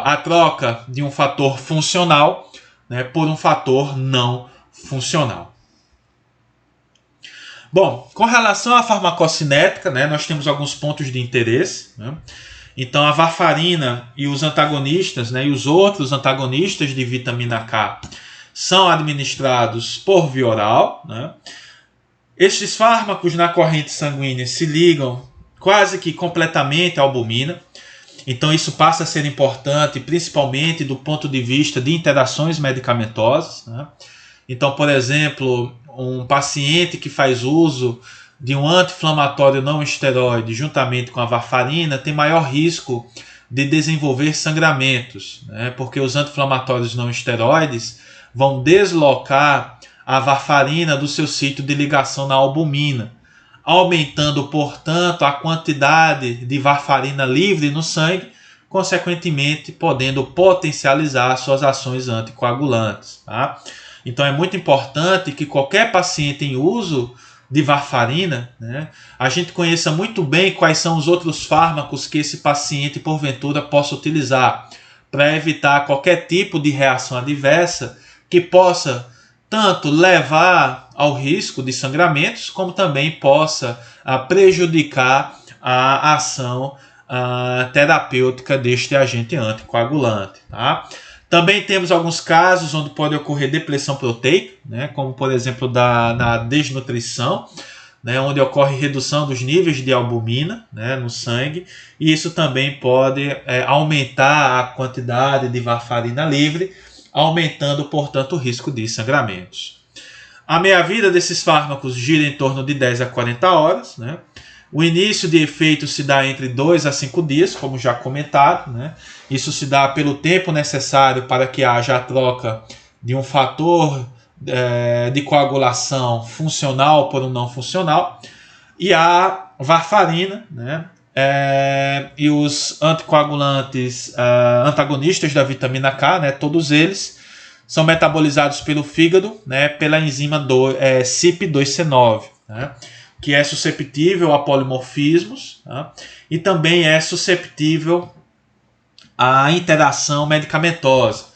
a troca de um fator funcional, né, por um fator não funcional. Bom, com relação à farmacocinética, né, nós temos alguns pontos de interesse, né? Então, a varfarina e os antagonistas, né, e os outros antagonistas de vitamina K são administrados por via oral, né? Estes fármacos na corrente sanguínea se ligam quase que completamente à albumina. Então, isso passa a ser importante, principalmente do ponto de vista de interações medicamentosas, né? Então, por exemplo, um paciente que faz uso de um anti-inflamatório não esteroide juntamente com a varfarina tem maior risco de desenvolver sangramentos, né? Porque os anti-inflamatórios não esteroides vão deslocar a varfarina do seu sítio de ligação na albumina, aumentando, portanto, a quantidade de varfarina livre no sangue, consequentemente podendo potencializar suas ações anticoagulantes. Tá? Então é muito importante que qualquer paciente em uso de varfarina, né, a gente conheça muito bem quais são os outros fármacos que esse paciente porventura possa utilizar para evitar qualquer tipo de reação adversa que possa tanto levar ao risco de sangramentos, como também possa prejudicar a ação terapêutica deste agente anticoagulante. Tá? Também temos alguns casos onde pode ocorrer depressão proteica, né, como por exemplo na desnutrição, né, onde ocorre redução dos níveis de albumina, né, no sangue, e isso também pode aumentar a quantidade de varfarina livre, aumentando, portanto, o risco de sangramentos. A meia-vida desses fármacos gira em torno de 10 a 40 horas, né? O início de efeito se dá entre 2 a 5 dias, como já comentado, né? Isso se dá pelo tempo necessário para que haja a troca de um fator de coagulação funcional por um não funcional. E a varfarina, né? E os anticoagulantes antagonistas da vitamina K, né? Todos eles são metabolizados pelo fígado, né? Pela enzima CYP2C9, né? Que é susceptível a polimorfismos, tá? E também é susceptível à interação medicamentosa.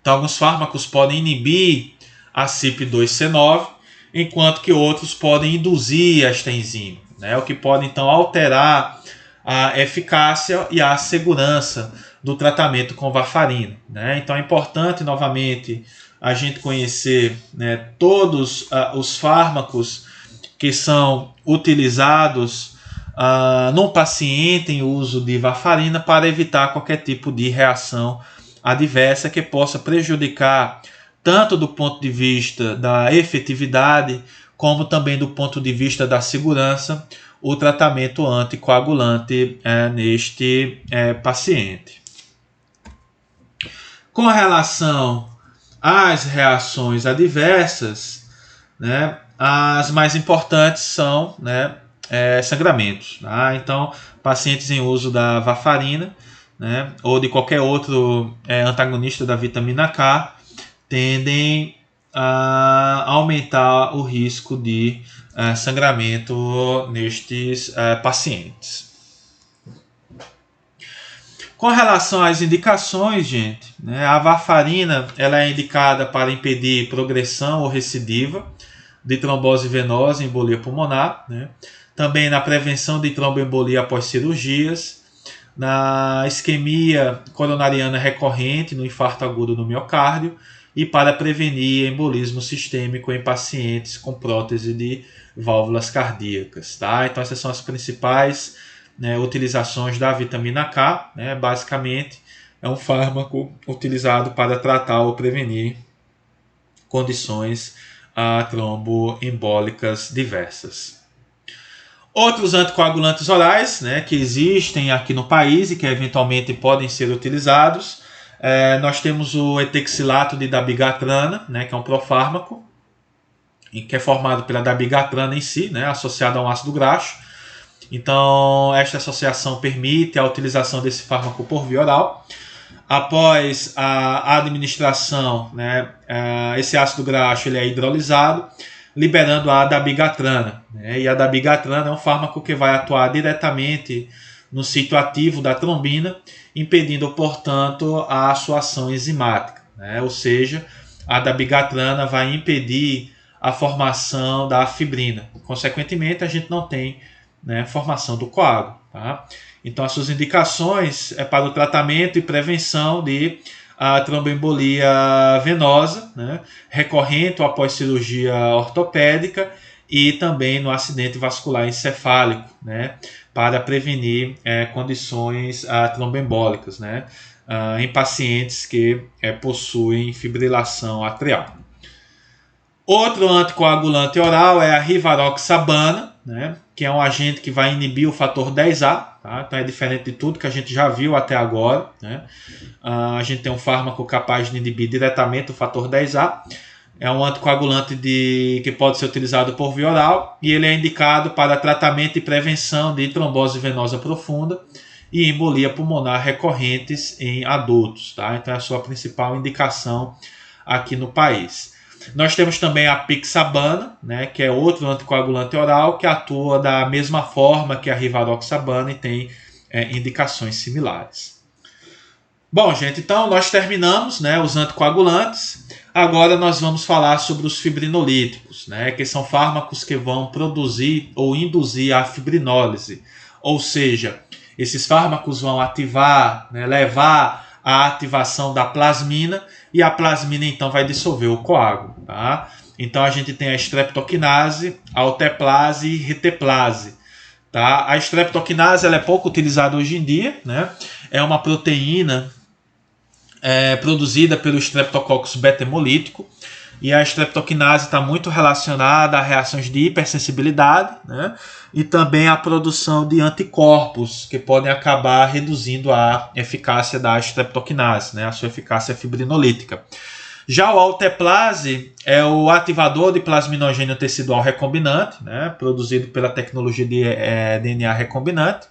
Então, alguns fármacos podem inibir a CYP2C9, enquanto que outros podem induzir esta enzima, né? O que pode, então, alterar a eficácia e a segurança do tratamento com varfarina, né? Então, é importante, novamente, a gente conhecer, né, todos os fármacos que são utilizados num paciente em uso de varfarina para evitar qualquer tipo de reação adversa que possa prejudicar tanto do ponto de vista da efetividade como também do ponto de vista da segurança o tratamento anticoagulante neste paciente. Com relação às reações adversas, né, as mais importantes são, né, sangramentos. Tá? Então, pacientes em uso da varfarina, né, ou de qualquer outro antagonista da vitamina K tendem a aumentar o risco de sangramento nestes pacientes. Com relação às indicações, gente, né, a varfarina ela é indicada para impedir progressão ou recidiva de trombose venosa e embolia pulmonar, né? Também na prevenção de tromboembolia após cirurgias, na isquemia coronariana recorrente, no infarto agudo no miocárdio e para prevenir embolismo sistêmico em pacientes com prótese de válvulas cardíacas. Tá? Então essas são as principais, né, utilizações da vitamina K. Né? Basicamente é um fármaco utilizado para tratar ou prevenir condições tromboembólicas diversas. Outros anticoagulantes orais, né, que existem aqui no país e que eventualmente podem ser utilizados, nós temos o etixilato de dabigatrana, né, que é um profármaco, que é formado pela dabigatrana em si, né, associado a um ácido graxo. Então, esta associação permite a utilização desse fármaco por via oral. Após a administração, né, esse ácido graxo ele é hidrolisado, liberando a dabigatrana. Né, e a dabigatrana é um fármaco que vai atuar diretamente no sítio ativo da trombina, impedindo, portanto, a sua ação enzimática. Né, ou seja, a dabigatrana vai impedir a formação da fibrina. Consequentemente, a gente não tem, né, formação do coágulo. Tá? Então, as suas indicações é para o tratamento e prevenção de tromboembolia venosa, né, recorrente ou após cirurgia ortopédica e também no acidente vascular encefálico, né, para prevenir condições tromboembólicas, né, em pacientes que possuem fibrilação atrial. Outro anticoagulante oral é a rivaroxabana, né, que é um agente que vai inibir o fator 10A. Tá? Então é diferente de tudo que a gente já viu até agora. Né? A gente tem um fármaco capaz de inibir diretamente o fator 10A. é um anticoagulante que pode ser utilizado por via oral e ele é indicado para tratamento e prevenção de trombose venosa profunda e embolia pulmonar recorrentes em adultos. Tá? Então é a sua principal indicação aqui no país. Nós temos também a Pixabana, né, que é outro anticoagulante oral que atua da mesma forma que a Rivaroxabana e tem indicações similares. Bom, gente, então nós terminamos, né, os anticoagulantes. Agora nós vamos falar sobre os fibrinolíticos, né, que são fármacos que vão produzir ou induzir a fibrinólise. Ou seja, esses fármacos vão ativar, né, levar à ativação da plasmina e a plasmina então vai dissolver o coágulo. Tá? Então a gente tem a streptokinase, alteplase e reteplase. Tá? A streptokinase ela é pouco utilizada hoje em dia, né? É uma proteína produzida pelo Streptococcus beta-hemolítico e a streptokinase está muito relacionada a reações de hipersensibilidade, né? E também a produção de anticorpos que podem acabar reduzindo a eficácia da streptokinase, né? A sua eficácia fibrinolítica. Já o alteplase é o ativador de plasminogênio tecidual recombinante, né? Produzido pela tecnologia de DNA recombinante.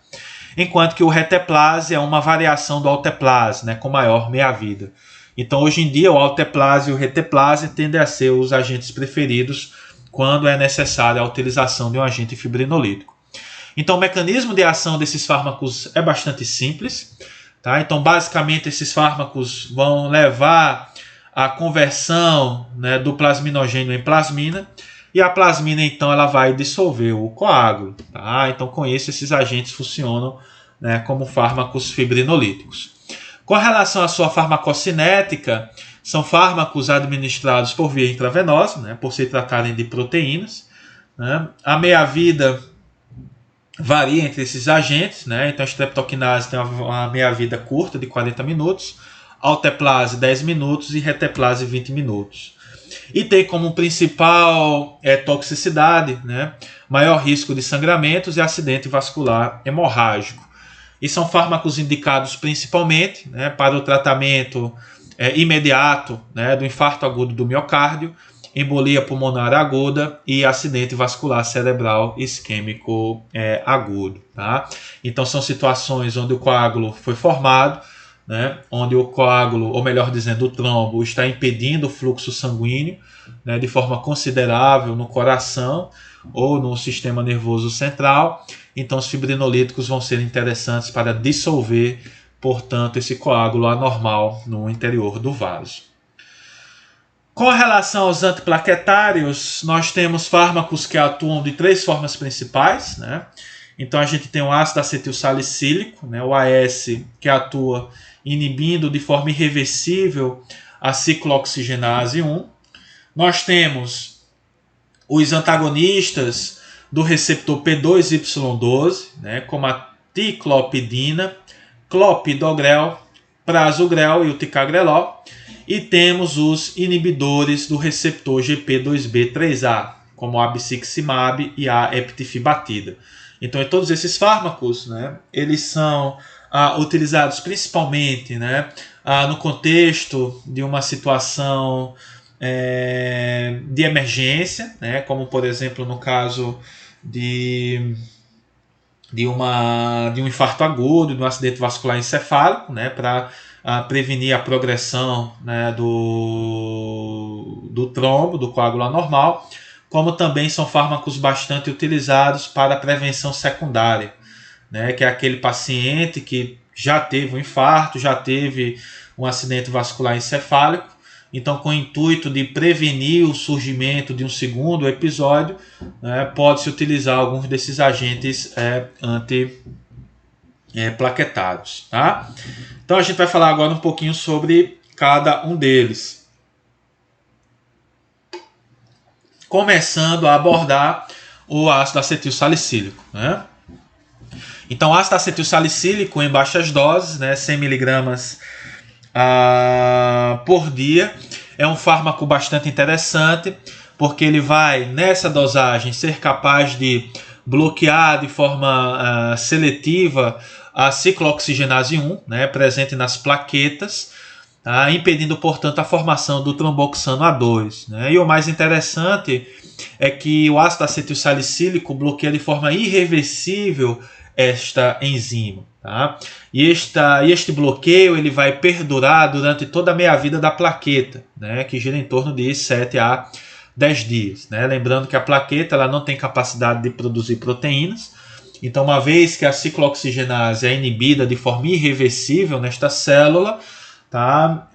Enquanto que o reteplase é uma variação do alteplase, né, com maior meia-vida. Então, hoje em dia, o alteplase e o reteplase tendem a ser os agentes preferidos quando é necessária a utilização de um agente fibrinolítico. Então, o mecanismo de ação desses fármacos é bastante simples. Tá? Então, basicamente, esses fármacos vão levar à conversão, né, do plasminogênio em plasmina, e a plasmina, então, ela vai dissolver o coágulo. Tá? Então, com isso, esses agentes funcionam, né, como fármacos fibrinolíticos. Com relação à sua farmacocinética, são fármacos administrados por via intravenosa, né, por se tratarem de proteínas. Né? A meia-vida varia entre esses agentes. Né? Então, a streptokinase tem uma meia-vida curta, de 40 minutos, alteplase 10 minutos e reteplase 20 minutos. E tem como principal toxicidade, né, maior risco de sangramentos e acidente vascular hemorrágico. E são fármacos indicados principalmente, né, para o tratamento imediato, né, do infarto agudo do miocárdio, embolia pulmonar aguda e acidente vascular cerebral isquêmico agudo. Tá? Então são situações onde o coágulo foi formado, né, onde o coágulo, ou melhor dizendo, o trombo, está impedindo o fluxo sanguíneo, né, de forma considerável no coração ou no sistema nervoso central. Então, os fibrinolíticos vão ser interessantes para dissolver, portanto, esse coágulo anormal no interior do vaso. Com relação aos antiplaquetários, nós temos fármacos que atuam de 3 formas principais. Né? Então, a gente tem o ácido acetilsalicílico, né, o AS, que atua inibindo de forma irreversível a ciclooxigenase 1. Nós temos os antagonistas do receptor P2Y12, né, como a ticlopidina, clopidogrel, prasugrel e o ticagrelol. E temos os inibidores do receptor GP2B3A, como a abciximab e a eptifibatida. Então, todos esses fármacos, né, eles são utilizados principalmente, né, no contexto de uma situação de emergência, né, como por exemplo no caso de um infarto agudo, de um acidente vascular encefálico, né, para prevenir a progressão, né, do trombo, do coágulo anormal, como também são fármacos bastante utilizados para a prevenção secundária, né, que é aquele paciente que já teve um infarto, já teve um acidente vascular encefálico. Então, com o intuito de prevenir o surgimento de um segundo episódio, né, pode-se utilizar alguns desses agentes antiplaquetários. Tá? Então, a gente vai falar agora um pouquinho sobre cada um deles. Começando a abordar o ácido acetilsalicílico. Né? Então, o ácido acetilsalicílico em baixas doses, né, 100 mg por dia, é um fármaco bastante interessante, porque ele vai, nessa dosagem, ser capaz de bloquear de forma seletiva a ciclooxigenase 1, né, presente nas plaquetas, tá? Impedindo, portanto, a formação do tromboxano A2, né? E o mais interessante é que o ácido acetilsalicílico bloqueia de forma irreversível esta enzima. Tá? E este bloqueio ele vai perdurar durante toda a meia-vida da plaqueta, né? Que gira em torno de 7 a 10 dias. Né? Lembrando que a plaqueta ela não tem capacidade de produzir proteínas, então uma vez que a ciclooxigenase é inibida de forma irreversível nesta célula, tá?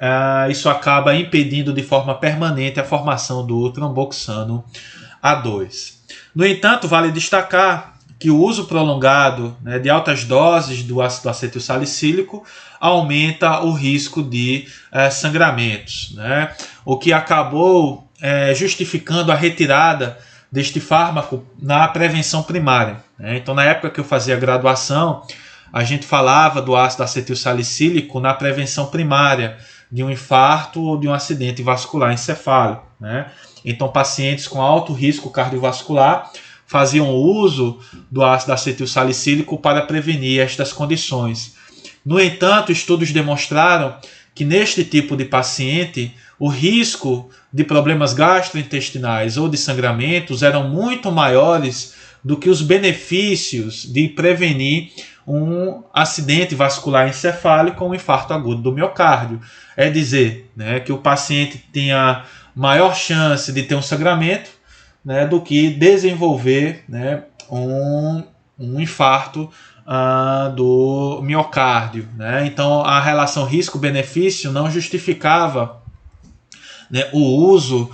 Isso acaba impedindo de forma permanente a formação do tromboxano A2. No entanto, vale destacar que o uso prolongado, né, de altas doses do ácido acetilsalicílico aumenta o risco de sangramentos, né? O que acabou justificando a retirada deste fármaco na prevenção primária, né? Então, na época que eu fazia a graduação, a gente falava do ácido acetilsalicílico na prevenção primária de um infarto ou de um acidente vascular encefálico, né? Então, pacientes com alto risco cardiovascular faziam uso do ácido acetilsalicílico para prevenir estas condições. No entanto, estudos demonstraram que neste tipo de paciente, o risco de problemas gastrointestinais ou de sangramentos eram muito maiores do que os benefícios de prevenir um acidente vascular encefálico ou um infarto agudo do miocárdio. É dizer, né, que o paciente tinha maior chance de ter um sangramento, né, do que desenvolver, né, um infarto do miocárdio. Né? Então, a relação risco-benefício não justificava, né, o uso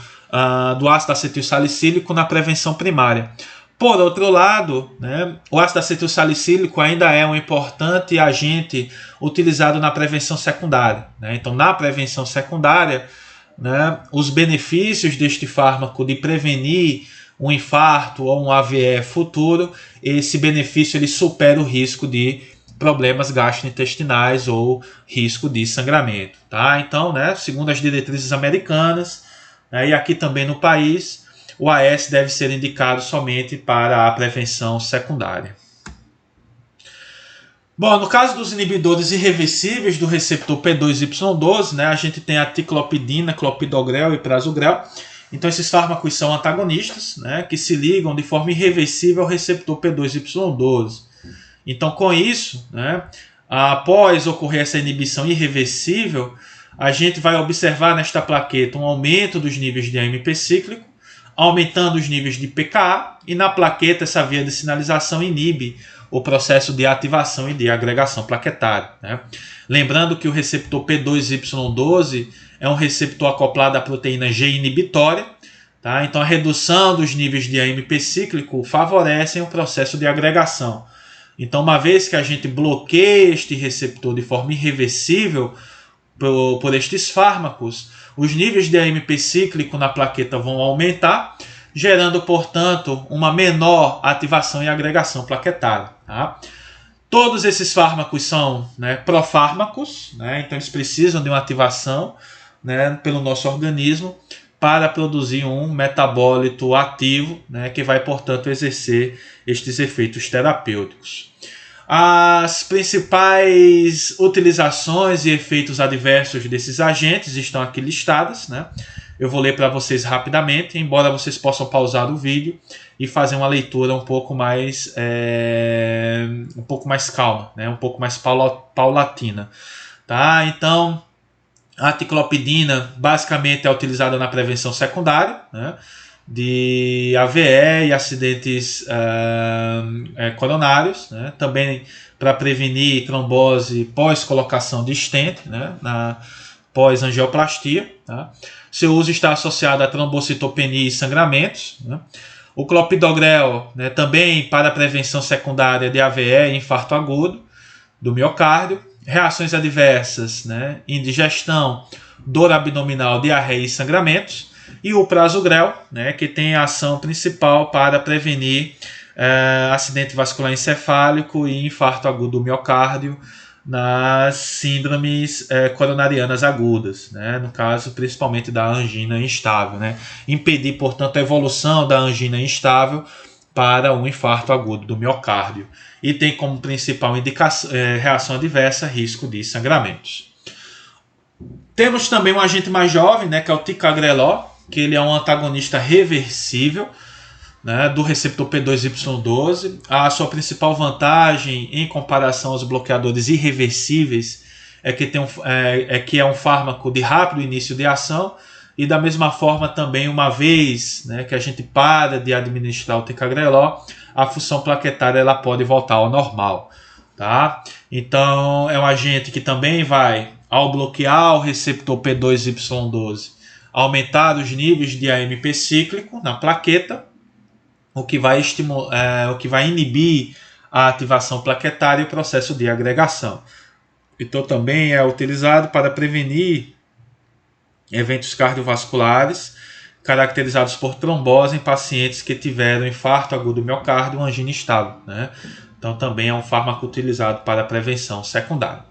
do ácido acetilsalicílico na prevenção primária. Por outro lado, né, o ácido acetilsalicílico ainda é um importante agente utilizado na prevenção secundária. Né? Então, na prevenção secundária, né, os benefícios deste fármaco de prevenir um infarto ou um AVE futuro, esse benefício ele supera o risco de problemas gastrointestinais ou risco de sangramento. Tá? Então, né, segundo as diretrizes americanas, né, e aqui também no país, o AS deve ser indicado somente para a prevenção secundária. Bom, no caso dos inibidores irreversíveis do receptor P2Y12, né, a gente tem a ticlopidina, clopidogrel e prasugrel. Então, esses fármacos são antagonistas, né, que se ligam de forma irreversível ao receptor P2Y12. Então, com isso, né, após ocorrer essa inibição irreversível, a gente vai observar nesta plaqueta um aumento dos níveis de AMP cíclico, aumentando os níveis de pKa, e na plaqueta essa via de sinalização inibe o processo de ativação e de agregação plaquetária. Né? Lembrando que o receptor P2Y12 é um receptor acoplado à proteína G inibitória, tá? Então a redução dos níveis de AMP cíclico favorecem o processo de agregação. Então, uma vez que a gente bloqueia este receptor de forma irreversível por estes fármacos, os níveis de AMP cíclico na plaqueta vão aumentar, gerando, portanto, uma menor ativação e agregação plaquetária. Tá? Todos esses fármacos são, né, profármacos, né, então eles precisam de uma ativação, né, pelo nosso organismo para produzir um metabólito ativo, né, que vai, portanto, exercer estes efeitos terapêuticos. As principais utilizações e efeitos adversos desses agentes estão aqui listadas, né? Eu vou ler para vocês rapidamente, embora vocês possam pausar o vídeo e fazer uma leitura um pouco mais calma, né? Um pouco mais paulatina. Tá? Então, a ticlopidina basicamente é utilizada na prevenção secundária, né, de AVE e acidentes coronários, né, também para prevenir trombose pós-colocação de stent, né, na pós-angioplastia. Tá? Seu uso está associado a trombocitopenia e sangramentos. Né? O clopidogrel, né, também para prevenção secundária de AVE e infarto agudo do miocárdio. Reações adversas, né, indigestão, dor abdominal, diarreia e sangramentos. E o prasugrel, né, que tem a ação principal para prevenir acidente vascular encefálico e infarto agudo do miocárdio nas síndromes coronarianas agudas, né, no caso principalmente da angina instável. Né, impedir, portanto, a evolução da angina instável para um infarto agudo do miocárdio. E tem como principal reação adversa risco de sangramentos. Temos também um agente mais jovem, né, que é o ticagrelor, que ele é um antagonista reversível, né, do receptor P2Y12. A sua principal vantagem em comparação aos bloqueadores irreversíveis é que é um fármaco de rápido início de ação, e da mesma forma também, uma vez, né, que a gente para de administrar o ticagrelor, a função plaquetária ela pode voltar ao normal. Tá? Então é um agente que também vai, ao bloquear o receptor P2Y12, aumentar os níveis de AMP cíclico na plaqueta, o que vai inibir a ativação plaquetária e o processo de agregação. Então também é utilizado para prevenir eventos cardiovasculares caracterizados por trombose em pacientes que tiveram infarto agudo do miocárdio ou angina estável, né? Então também é um fármaco utilizado para prevenção secundária.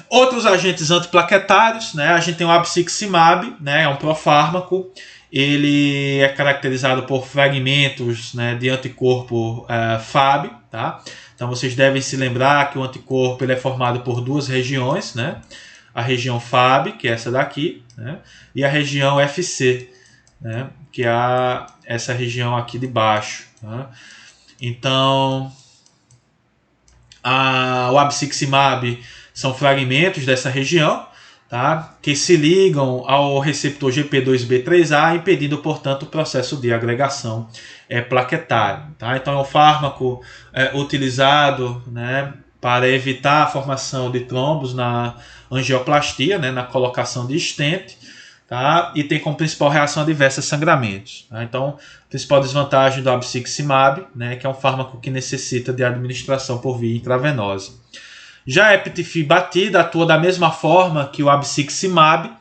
Outros agentes antiplaquetários, né? A gente tem o abciximab, né? É um profármaco. Ele é caracterizado por fragmentos, né, de anticorpo Fab. Tá? Então vocês devem se lembrar que o anticorpo ele é formado por duas regiões, né? A região Fab, que é essa daqui, né? E a região FC, né? Que é essa região aqui de baixo. Tá? Então, o abciximab são fragmentos dessa região, tá? Que se ligam ao receptor GP2B3A, impedindo, portanto, o processo de agregação plaquetária. Tá? Então é um fármaco utilizado, né, para evitar a formação de trombos na angioplastia, né, na colocação de stent, tá? E tem como principal reação adversa sangramentos. Tá? Então, a principal desvantagem do abciximab, né, que é um fármaco que necessita de administração por via intravenosa. Já a eptifibatida atua da mesma forma que o abciximab,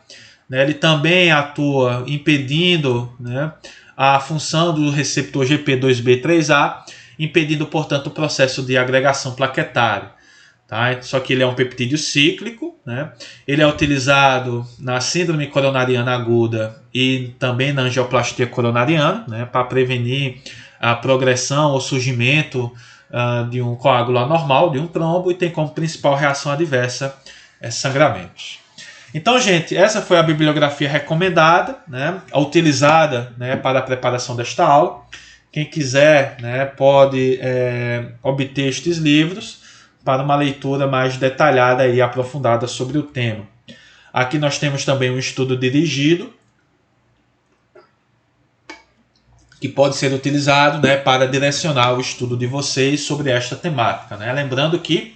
né, ele também atua impedindo, né, a função do receptor GP2B3A, impedindo, portanto, o processo de agregação plaquetária. Tá? Só que ele é um peptídeo cíclico, né? Ele é utilizado na síndrome coronariana aguda e também na angioplastia coronariana, né, para prevenir a progressão ou surgimento de um coágulo anormal, de um trombo, e tem como principal reação adversa sangramentos. Então, gente, essa foi a bibliografia recomendada, né, utilizada, né, para a preparação desta aula. Quem quiser, né, pode obter estes livros para uma leitura mais detalhada e aprofundada sobre o tema. Aqui nós temos também um estudo dirigido, que pode ser utilizado, né, para direcionar o estudo de vocês sobre esta temática. Né? Lembrando que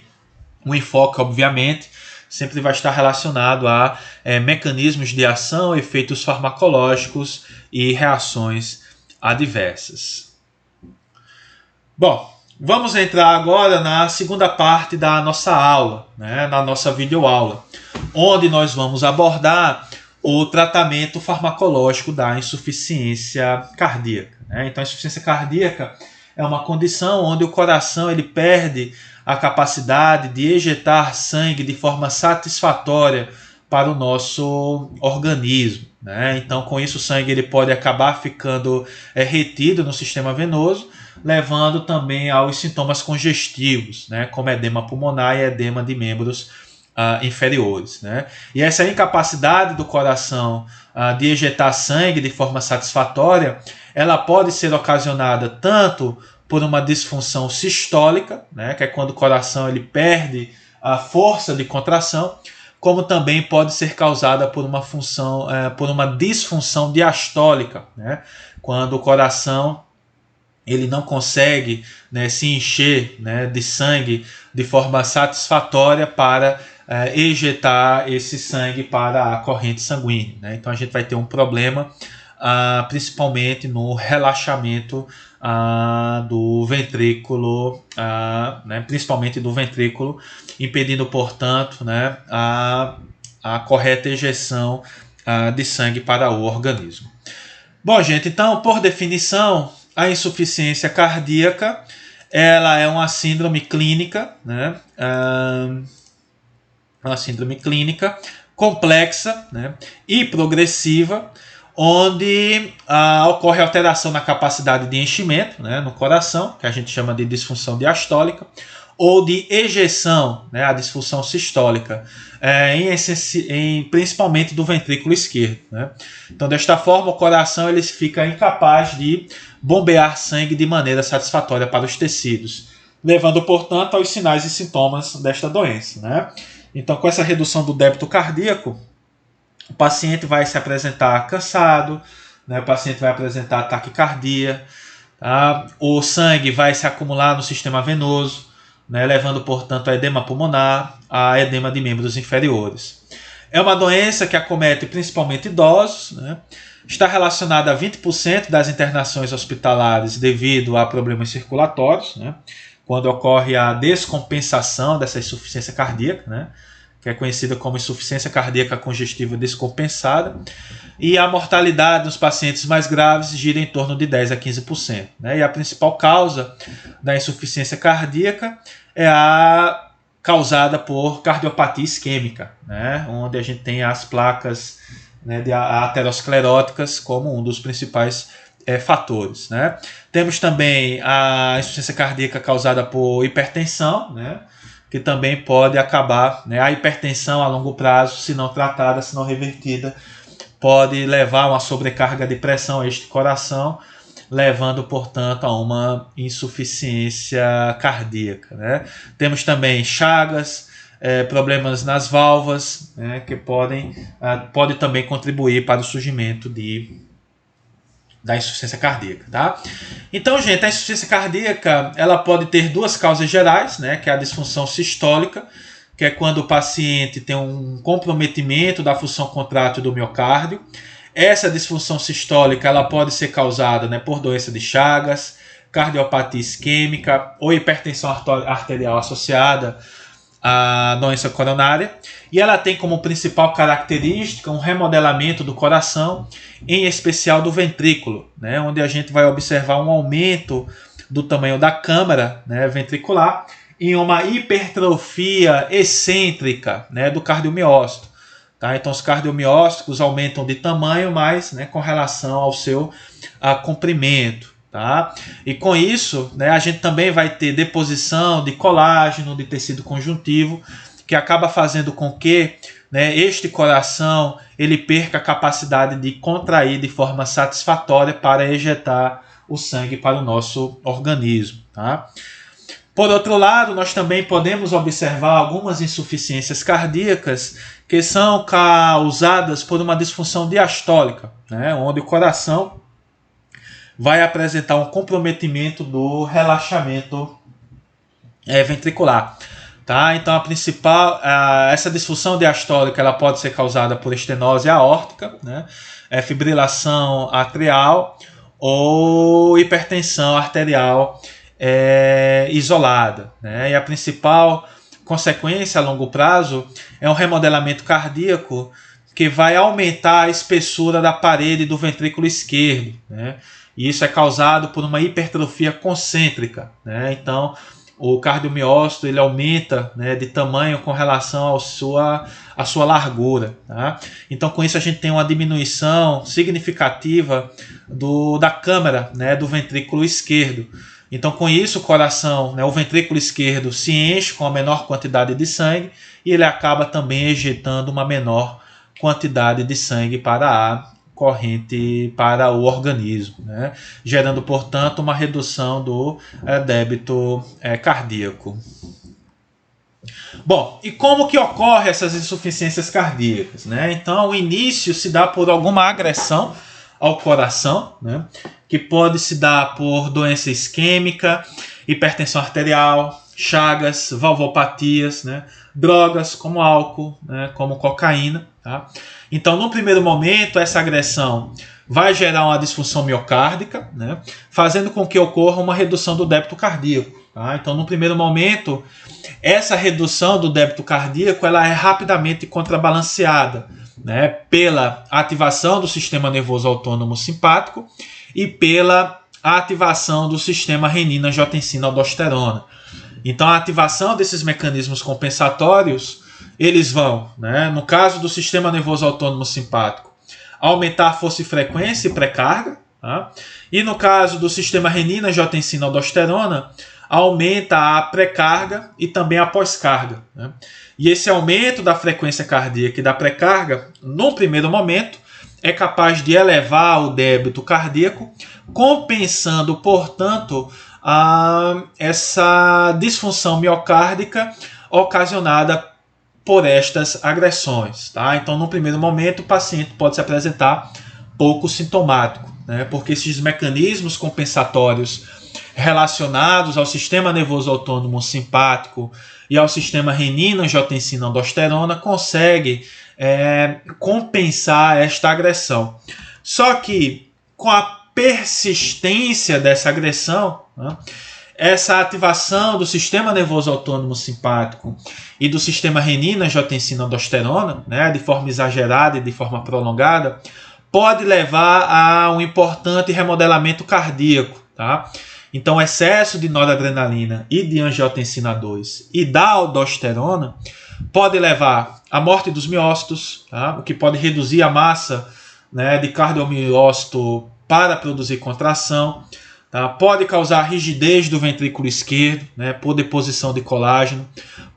o enfoque, obviamente, sempre vai estar relacionado a mecanismos de ação, efeitos farmacológicos e reações adversas. Bom, vamos entrar agora na segunda parte da nossa aula, né, na nossa videoaula, onde nós vamos abordar o tratamento farmacológico da insuficiência cardíaca. Né? Então, a insuficiência cardíaca é uma condição onde o coração ele perde a capacidade de ejetar sangue de forma satisfatória para o nosso organismo. Né? Então, com isso, o sangue ele pode acabar ficando retido no sistema venoso, levando também aos sintomas congestivos, né? Como edema pulmonar e edema de membros inferiores. Né? E essa incapacidade do coração de ejetar sangue de forma satisfatória, ela pode ser ocasionada tanto por uma disfunção sistólica, né, que é quando o coração ele perde a força de contração, como também pode ser causada por uma disfunção diastólica, né, quando o coração ele não consegue, né, se encher, né, de sangue de forma satisfatória para ejetar esse sangue para a corrente sanguínea. Né? Então a gente vai ter um problema principalmente no relaxamento do ventrículo, né, principalmente do ventrículo, impedindo, portanto, né, a correta ejeção de sangue para o organismo. Bom, gente, então, por definição, a insuficiência cardíaca ela é uma síndrome clínica, né, uma síndrome clínica complexa, né, e progressiva, onde ocorre alteração na capacidade de enchimento, né, no coração, que a gente chama de disfunção diastólica, ou de ejeção, né, a disfunção sistólica, principalmente do ventrículo esquerdo, né? Então, desta forma, o coração ele fica incapaz de bombear sangue de maneira satisfatória para os tecidos, levando, portanto, aos sinais e sintomas desta doença, né? Então, com essa redução do débito cardíaco, o paciente vai se apresentar cansado, né? O paciente vai apresentar taquicardia, tá? O sangue vai se acumular no sistema venoso, né? Levando, portanto, a edema pulmonar, a edema de membros inferiores. É uma doença que acomete principalmente idosos, né? Está relacionada a 20% das internações hospitalares devido a problemas circulatórios, né? Quando ocorre a descompensação dessa insuficiência cardíaca, né? Que é conhecida como insuficiência cardíaca congestiva descompensada, e a mortalidade nos pacientes mais graves gira em torno de 10 a 15%. Né? E a principal causa da insuficiência cardíaca é a causada por cardiopatia isquêmica, né? Onde a gente tem as placas, né, ateroscleróticas como um dos principais fatores. Né? Temos também a insuficiência cardíaca causada por hipertensão, né? Que também pode acabar, né? A hipertensão a longo prazo, se não tratada, se não revertida, pode levar a uma sobrecarga de pressão a este coração, levando, portanto, a uma insuficiência cardíaca. Né? Temos também chagas, problemas nas válvulas, né? Que pode também contribuir para o surgimento da insuficiência cardíaca, tá? Então, gente, a insuficiência cardíaca ela pode ter duas causas gerais, né? Que é a disfunção sistólica, que é quando o paciente tem um comprometimento da função contrátil do miocárdio. Essa disfunção sistólica ela pode ser causada, né, por doença de Chagas, cardiopatia isquêmica ou hipertensão arterial associada à doença coronária, e ela tem como principal característica um remodelamento do coração, em especial do ventrículo, né, onde a gente vai observar um aumento do tamanho da câmara, né, ventricular e uma hipertrofia excêntrica, né, do cardiomiócito. Tá? Então os cardiomiócitos aumentam de tamanho, mas, né, com relação ao seu comprimento. Tá? E com isso, né, a gente também vai ter deposição de colágeno, de tecido conjuntivo, que acaba fazendo com que, né, este coração ele perca a capacidade de contrair de forma satisfatória para ejetar o sangue para o nosso organismo. Tá? Por outro lado, nós também podemos observar algumas insuficiências cardíacas que são causadas por uma disfunção diastólica, né, onde o coração vai apresentar um comprometimento do relaxamento ventricular. Tá? Então, essa disfunção diastólica ela pode ser causada por estenose aórtica, né, fibrilação atrial ou hipertensão arterial isolada. Né? E a principal consequência a longo prazo é um remodelamento cardíaco que vai aumentar a espessura da parede do ventrículo esquerdo, né? E isso é causado por uma hipertrofia concêntrica, né? Então, o cardiomiócito ele aumenta, né, de tamanho com relação à sua largura. Tá? Então, com isso, a gente tem uma diminuição significativa da câmara, né, do ventrículo esquerdo. Então, com isso, o coração, né, o ventrículo esquerdo se enche com a menor quantidade de sangue e ele acaba também ejetando uma menor quantidade de sangue para a corrente para o organismo, né? Gerando, portanto, uma redução do débito cardíaco. Bom, e como que ocorrem essas insuficiências cardíacas? Né? Então, o início se dá por alguma agressão ao coração, né? Que pode se dar por doença isquêmica, hipertensão arterial, chagas, valvopatias, né? Drogas como álcool, né? Como cocaína. Tá? Então, no primeiro momento, essa agressão vai gerar uma disfunção miocárdica, né? Fazendo com que ocorra uma redução do débito cardíaco. Tá? Então, no primeiro momento, essa redução do débito cardíaco ela é rapidamente contrabalanceada, né, pela ativação do sistema nervoso autônomo simpático e pela ativação do sistema renina-angiotensina-aldosterona. Então, a ativação desses mecanismos compensatórios, eles vão, né, no caso do sistema nervoso autônomo simpático, aumentar a força e frequência e pré-carga, tá? E no caso do sistema renina-angiotensina-aldosterona, aumenta a pré-carga e também a pós-carga, né? E esse aumento da frequência cardíaca e da pré-carga, no primeiro momento, é capaz de elevar o débito cardíaco, compensando, portanto, essa disfunção miocárdica ocasionada por estas agressões, tá? Então, no primeiro momento, o paciente pode se apresentar pouco sintomático, né? Porque esses mecanismos compensatórios relacionados ao sistema nervoso autônomo simpático e ao sistema renina-angiotensina-aldosterona conseguem compensar esta agressão. Só que, com a persistência dessa agressão, né, essa ativação do sistema nervoso autônomo simpático e do sistema renina-angiotensina-aldosterona, né, de forma exagerada e de forma prolongada, pode levar a um importante remodelamento cardíaco, tá? Então, o excesso de noradrenalina e de angiotensina 2 e da aldosterona pode levar à morte dos miócitos, tá? O que pode reduzir a massa, né, de cardiomiócito para produzir contração, tá? Pode causar rigidez do ventrículo esquerdo, né, por deposição de colágeno,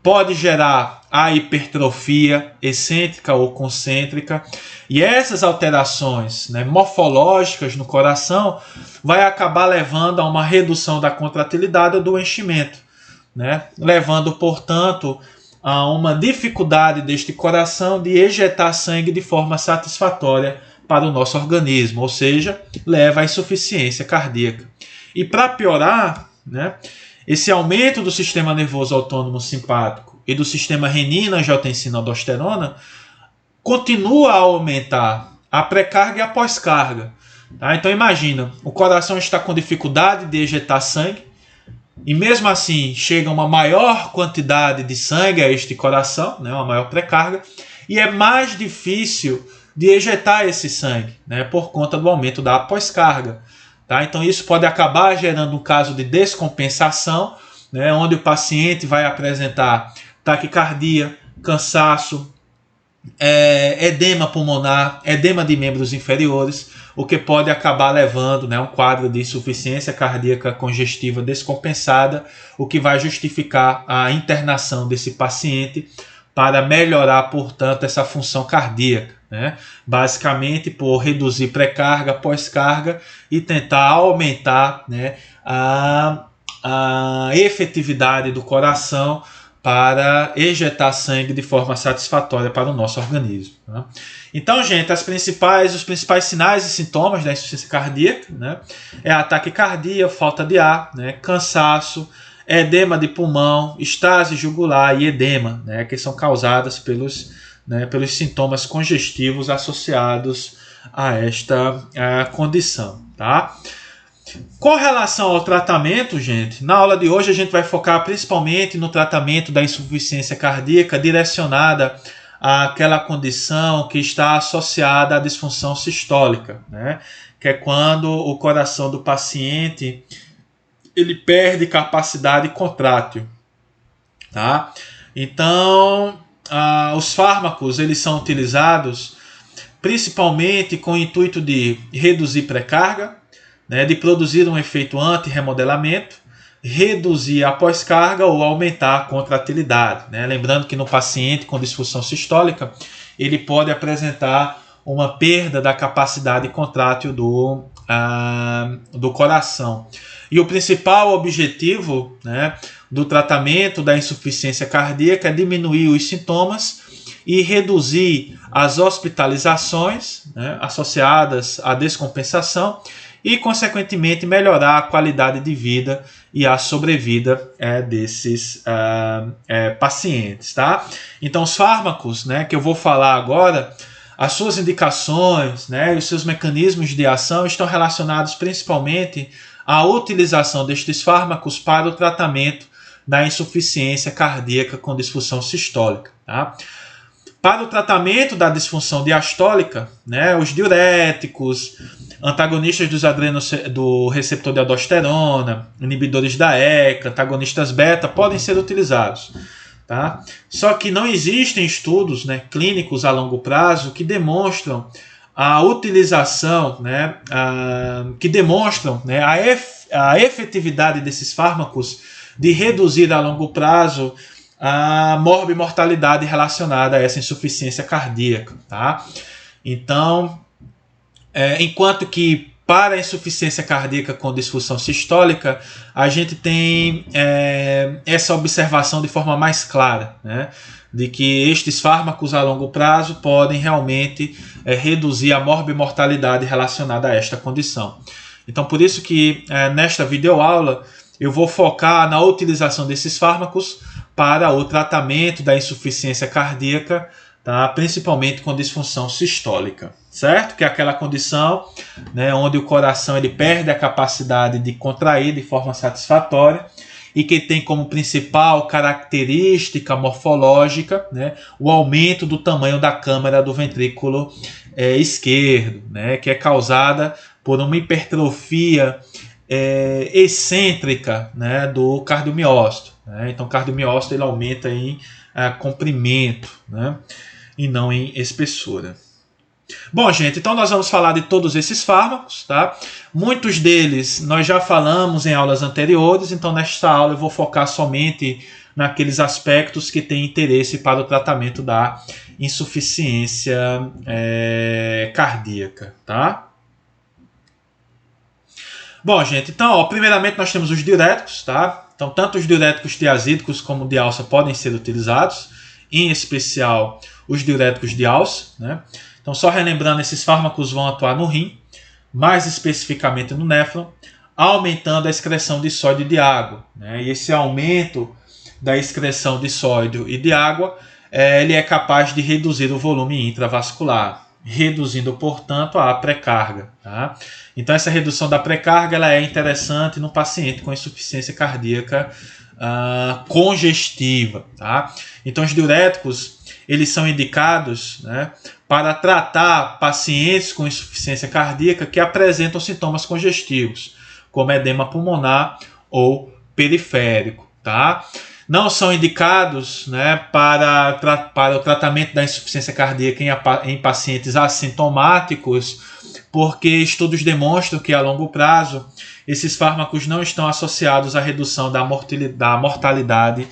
pode gerar a hipertrofia excêntrica ou concêntrica, e essas alterações, né, morfológicas no coração vai acabar levando a uma redução da contratilidade ou do enchimento, né, levando, portanto, a uma dificuldade deste coração de ejetar sangue de forma satisfatória para o nosso organismo, ou seja, leva à insuficiência cardíaca. E para piorar, né, esse aumento do sistema nervoso autônomo simpático e do sistema renina-angiotensina-aldosterona continua a aumentar a pré-carga e a pós-carga. Tá? Então imagina, o coração está com dificuldade de ejetar sangue e mesmo assim chega uma maior quantidade de sangue a este coração, né, uma maior pré-carga, e é mais difícil de ejetar esse sangue, né, por conta do aumento da pós-carga. Tá? Então isso pode acabar gerando um caso de descompensação, né, onde o paciente vai apresentar taquicardia, cansaço, edema pulmonar, edema de membros inferiores, o que pode acabar levando, né, um quadro de insuficiência cardíaca congestiva descompensada, o que vai justificar a internação desse paciente para melhorar, portanto, essa função cardíaca, né? Basicamente por reduzir pré-carga, pós-carga e tentar aumentar, né, a efetividade do coração para ejetar sangue de forma satisfatória para o nosso organismo, né? Então, gente, os principais sinais e sintomas da insuficiência cardíaca, né, é a taquicardia, falta de ar, né, cansaço, edema de pulmão, estase jugular e edema, né, que são causadas pelos sintomas congestivos associados a esta condição, tá? Com relação ao tratamento, gente, na aula de hoje a gente vai focar principalmente no tratamento da insuficiência cardíaca direcionada àquela condição que está associada à disfunção sistólica, né? Que é quando o coração do paciente ele perde capacidade contrátil, tá? Então, os fármacos eles são utilizados principalmente com o intuito de reduzir pré-carga, né, de produzir um efeito anti-remodelamento, reduzir a pós-carga ou aumentar a contratilidade, né? Lembrando que no paciente com disfunção sistólica, ele pode apresentar uma perda da capacidade contrátil do coração. E o principal objetivo, né, do tratamento da insuficiência cardíaca é diminuir os sintomas e reduzir as hospitalizações, né, associadas à descompensação e, consequentemente, melhorar a qualidade de vida e a sobrevida desses pacientes. Tá? Então, os fármacos, né, que eu vou falar agora, as suas indicações, né, e os seus mecanismos de ação estão relacionados principalmente à utilização destes fármacos para o tratamento da insuficiência cardíaca com disfunção sistólica. Tá? Para o tratamento da disfunção diastólica, né, os diuréticos, antagonistas do receptor de aldosterona, inibidores da ECA, antagonistas beta podem ser utilizados. Tá? Só que não existem estudos, né, clínicos a longo prazo que demonstram a utilização, né, que demonstram, né, a efetividade desses fármacos de reduzir a longo prazo a morbimortalidade relacionada a essa insuficiência cardíaca. Tá? Então, enquanto que para a insuficiência cardíaca com disfunção sistólica, a gente tem essa observação de forma mais clara, né? De que estes fármacos a longo prazo podem realmente reduzir a morbimortalidade relacionada a esta condição. Então, por isso que nesta videoaula eu vou focar na utilização desses fármacos para o tratamento da insuficiência cardíaca, tá? Principalmente com disfunção sistólica, certo? Que é aquela condição, né, onde o coração ele perde a capacidade de contrair de forma satisfatória e que tem como principal característica morfológica, né, o aumento do tamanho da câmara do ventrículo esquerdo, né, que é causada por uma hipertrofia excêntrica, né, do cardiomiócito. Né? Então, o cardiomiócito ele aumenta em comprimento, né, e não em espessura. Bom, gente, então nós vamos falar de todos esses fármacos, tá? Muitos deles nós já falamos em aulas anteriores, então nesta aula eu vou focar somente naqueles aspectos que têm interesse para o tratamento da insuficiência cardíaca, tá? Bom, gente, então, primeiramente nós temos os diuréticos, tá? Então, tanto os diuréticos tiazídicos como de alça podem ser utilizados, em especial os diuréticos de alça, né? Então, só relembrando, esses fármacos vão atuar no rim, mais especificamente no néfron, aumentando a excreção de sódio e de água, né? E esse aumento da excreção de sódio e de água, ele é capaz de reduzir o volume intravascular, reduzindo, portanto, a pré-carga. Tá? Então, essa redução da pré-carga ela é interessante no paciente com insuficiência cardíaca congestiva. Tá? Então, os diuréticos eles são indicados, né, para tratar pacientes com insuficiência cardíaca que apresentam sintomas congestivos, como edema pulmonar ou periférico. Tá? Não são indicados, né, para o tratamento da insuficiência cardíaca em pacientes assintomáticos, porque estudos demonstram que a longo prazo esses fármacos não estão associados à redução da mortalidade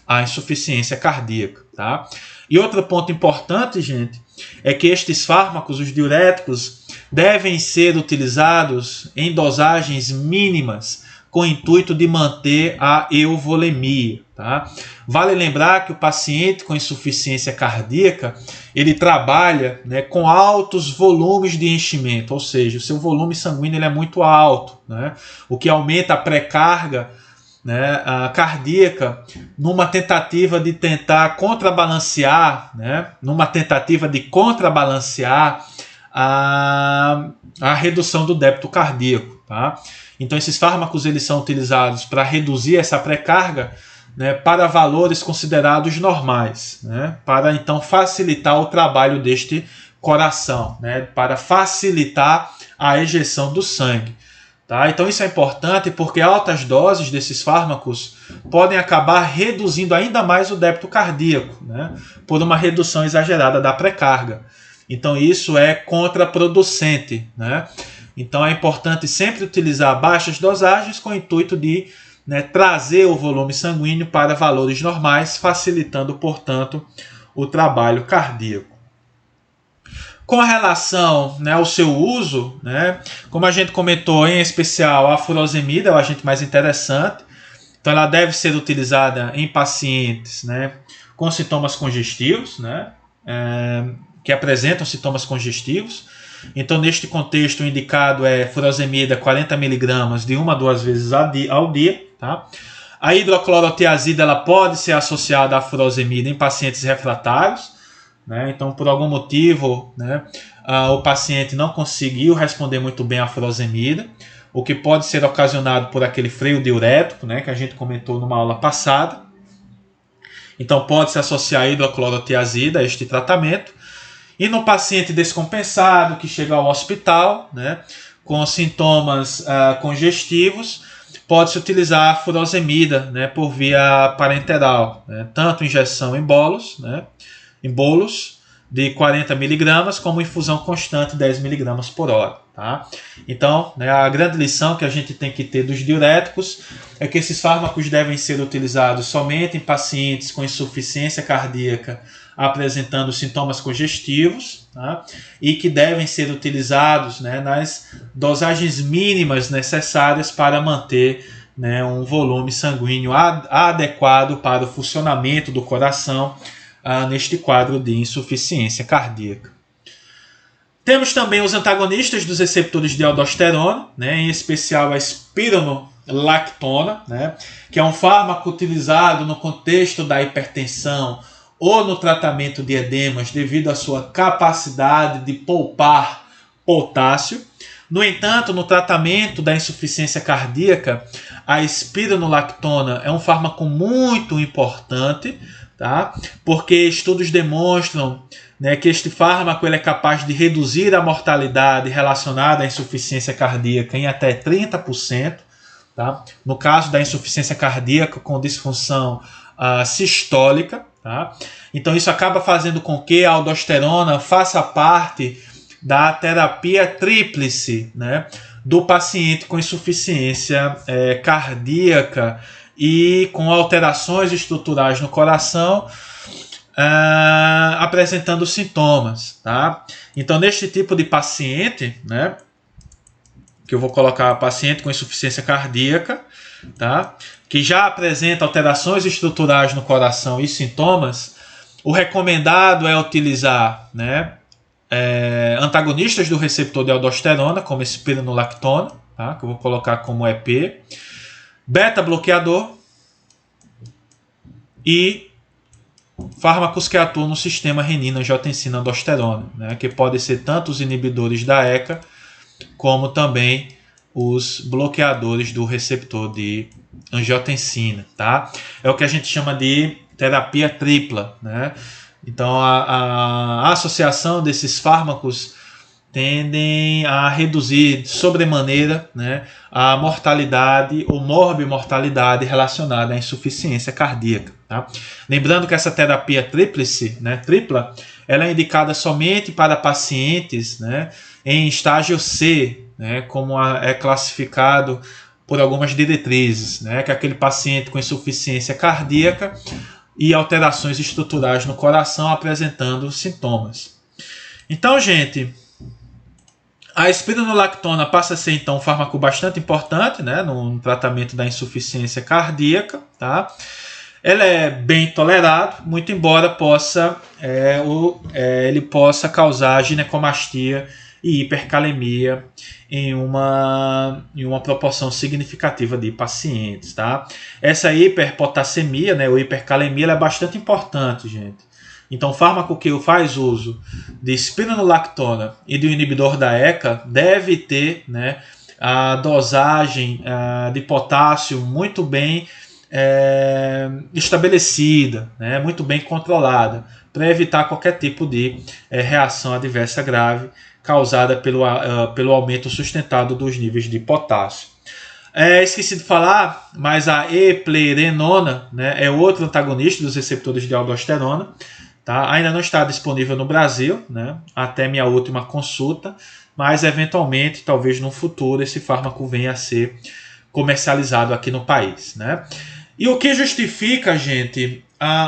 à insuficiência cardíaca. Tá? E outro ponto importante, gente, é que estes fármacos, os diuréticos, devem ser utilizados em dosagens mínimas com o intuito de manter a euvolemia. Tá? Vale lembrar que o paciente com insuficiência cardíaca ele trabalha, né, com altos volumes de enchimento, ou seja, o seu volume sanguíneo ele é muito alto, né, o que aumenta a pré-carga, né, cardíaca numa tentativa de tentar contrabalancear, né, a redução do débito cardíaco. Tá? Então esses fármacos eles são utilizados para reduzir essa pré-carga, né, para valores considerados normais, né, para então facilitar o trabalho deste coração, né, para facilitar a ejeção do sangue. Tá? Então isso é importante porque altas doses desses fármacos podem acabar reduzindo ainda mais o débito cardíaco, né, por uma redução exagerada da pré-carga. Então isso é contraproducente. Né? Então é importante sempre utilizar baixas dosagens com o intuito de, né, trazer o volume sanguíneo para valores normais, facilitando, portanto, o trabalho cardíaco. Com relação, né, ao seu uso, né, como a gente comentou, em especial a furosemida é o agente mais interessante. Então ela deve ser utilizada em pacientes, né, com sintomas congestivos, né, que apresentam sintomas congestivos. Então, neste contexto, o indicado é furosemida 40 mg de 1 a 2 vezes ao dia. Tá? A hidroclorotiazida ela pode ser associada à furosemida em pacientes refratários. Né? Então, por algum motivo, né, o paciente não conseguiu responder muito bem à furosemida, o que pode ser ocasionado por aquele freio diurético, né, que a gente comentou numa aula passada. Então, pode se associar a hidroclorotiazida a este tratamento. E no paciente descompensado que chega ao hospital, né, com sintomas congestivos, pode-se utilizar a furosemida, né, por via parenteral, né, tanto injeção em bolos, né, em bolos de 40 mg, como infusão constante 10 mg por hora. Tá? Então, né, a grande lição que a gente tem que ter dos diuréticos é que esses fármacos devem ser utilizados somente em pacientes com insuficiência cardíaca apresentando sintomas congestivos, tá? E que devem ser utilizados, né, nas dosagens mínimas necessárias para manter, né, um volume sanguíneo adequado para o funcionamento do coração neste quadro de insuficiência cardíaca. Temos também os antagonistas dos receptores de aldosterona, né, em especial a espironolactona, né, que é um fármaco utilizado no contexto da hipertensão ou no tratamento de edemas devido à sua capacidade de poupar potássio. No entanto, no tratamento da insuficiência cardíaca, a espironolactona é um fármaco muito importante, tá? Porque estudos demonstram, né, que este fármaco ele é capaz de reduzir a mortalidade relacionada à insuficiência cardíaca em até 30%. Tá? No caso da insuficiência cardíaca com disfunção sistólica. Tá? Então isso acaba fazendo com que a aldosterona faça parte da terapia tríplice, né, do paciente com insuficiência cardíaca e com alterações estruturais no coração, apresentando sintomas. Tá? Então, neste tipo de paciente, né, que eu vou colocar paciente com insuficiência cardíaca, tá, que já apresenta alterações estruturais no coração e sintomas, o recomendado é utilizar, né, antagonistas do receptor de aldosterona, como espironolactona, tá, que eu vou colocar como EP, beta-bloqueador e fármacos que atuam no sistema renina-angiotensina-aldosterona, né, que podem ser tanto os inibidores da ECA, como também os bloqueadores do receptor de angiotensina. Tá? É o que a gente chama de terapia tripla. Né? Então, a associação desses fármacos tendem a reduzir sobremaneira, né, a mortalidade ou morbimortalidade relacionada à insuficiência cardíaca. Tá? Lembrando que essa terapia tríplice, né, tripla, ela é indicada somente para pacientes, né, em estágio C, né, como é classificado por algumas diretrizes, né, que é aquele paciente com insuficiência cardíaca e alterações estruturais no coração apresentando sintomas. Então, gente, a espironolactona passa a ser então um fármaco bastante importante, né, no tratamento da insuficiência cardíaca. Tá? Ela é bem tolerado, muito embora ele possa causar ginecomastia e hipercalemia em uma proporção significativa de pacientes. Tá? Essa hiperpotassemia, né, ou hipercalemia, ela é bastante importante, gente. Então, o fármaco que faz uso de espironolactona e de um inibidor da ECA deve ter, né, a dosagem de potássio muito bem estabelecida, né, muito bem controlada, para evitar qualquer tipo de reação adversa grave causada pelo aumento sustentado dos níveis de potássio. Esqueci de falar, mas a eplerenona, né, é outro antagonista dos receptores de aldosterona. Tá? Ainda não está disponível no Brasil, né, até minha última consulta, mas eventualmente, talvez no futuro, esse fármaco venha a ser comercializado aqui no país. Né? E o que justifica, gente,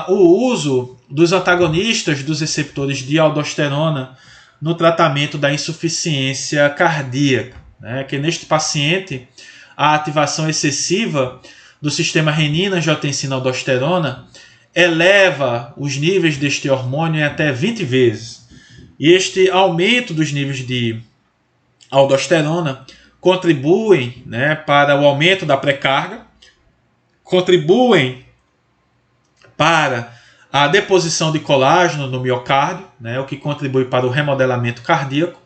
o uso dos antagonistas dos receptores de aldosterona no tratamento da insuficiência cardíaca? Né? Que neste paciente, a ativação excessiva do sistema renina-angiotensina-aldosterona eleva os níveis deste hormônio em até 20 vezes. E este aumento dos níveis de aldosterona contribuem, né, para o aumento da pré-carga, contribuem para a deposição de colágeno no miocárdio, né, o que contribui para o remodelamento cardíaco,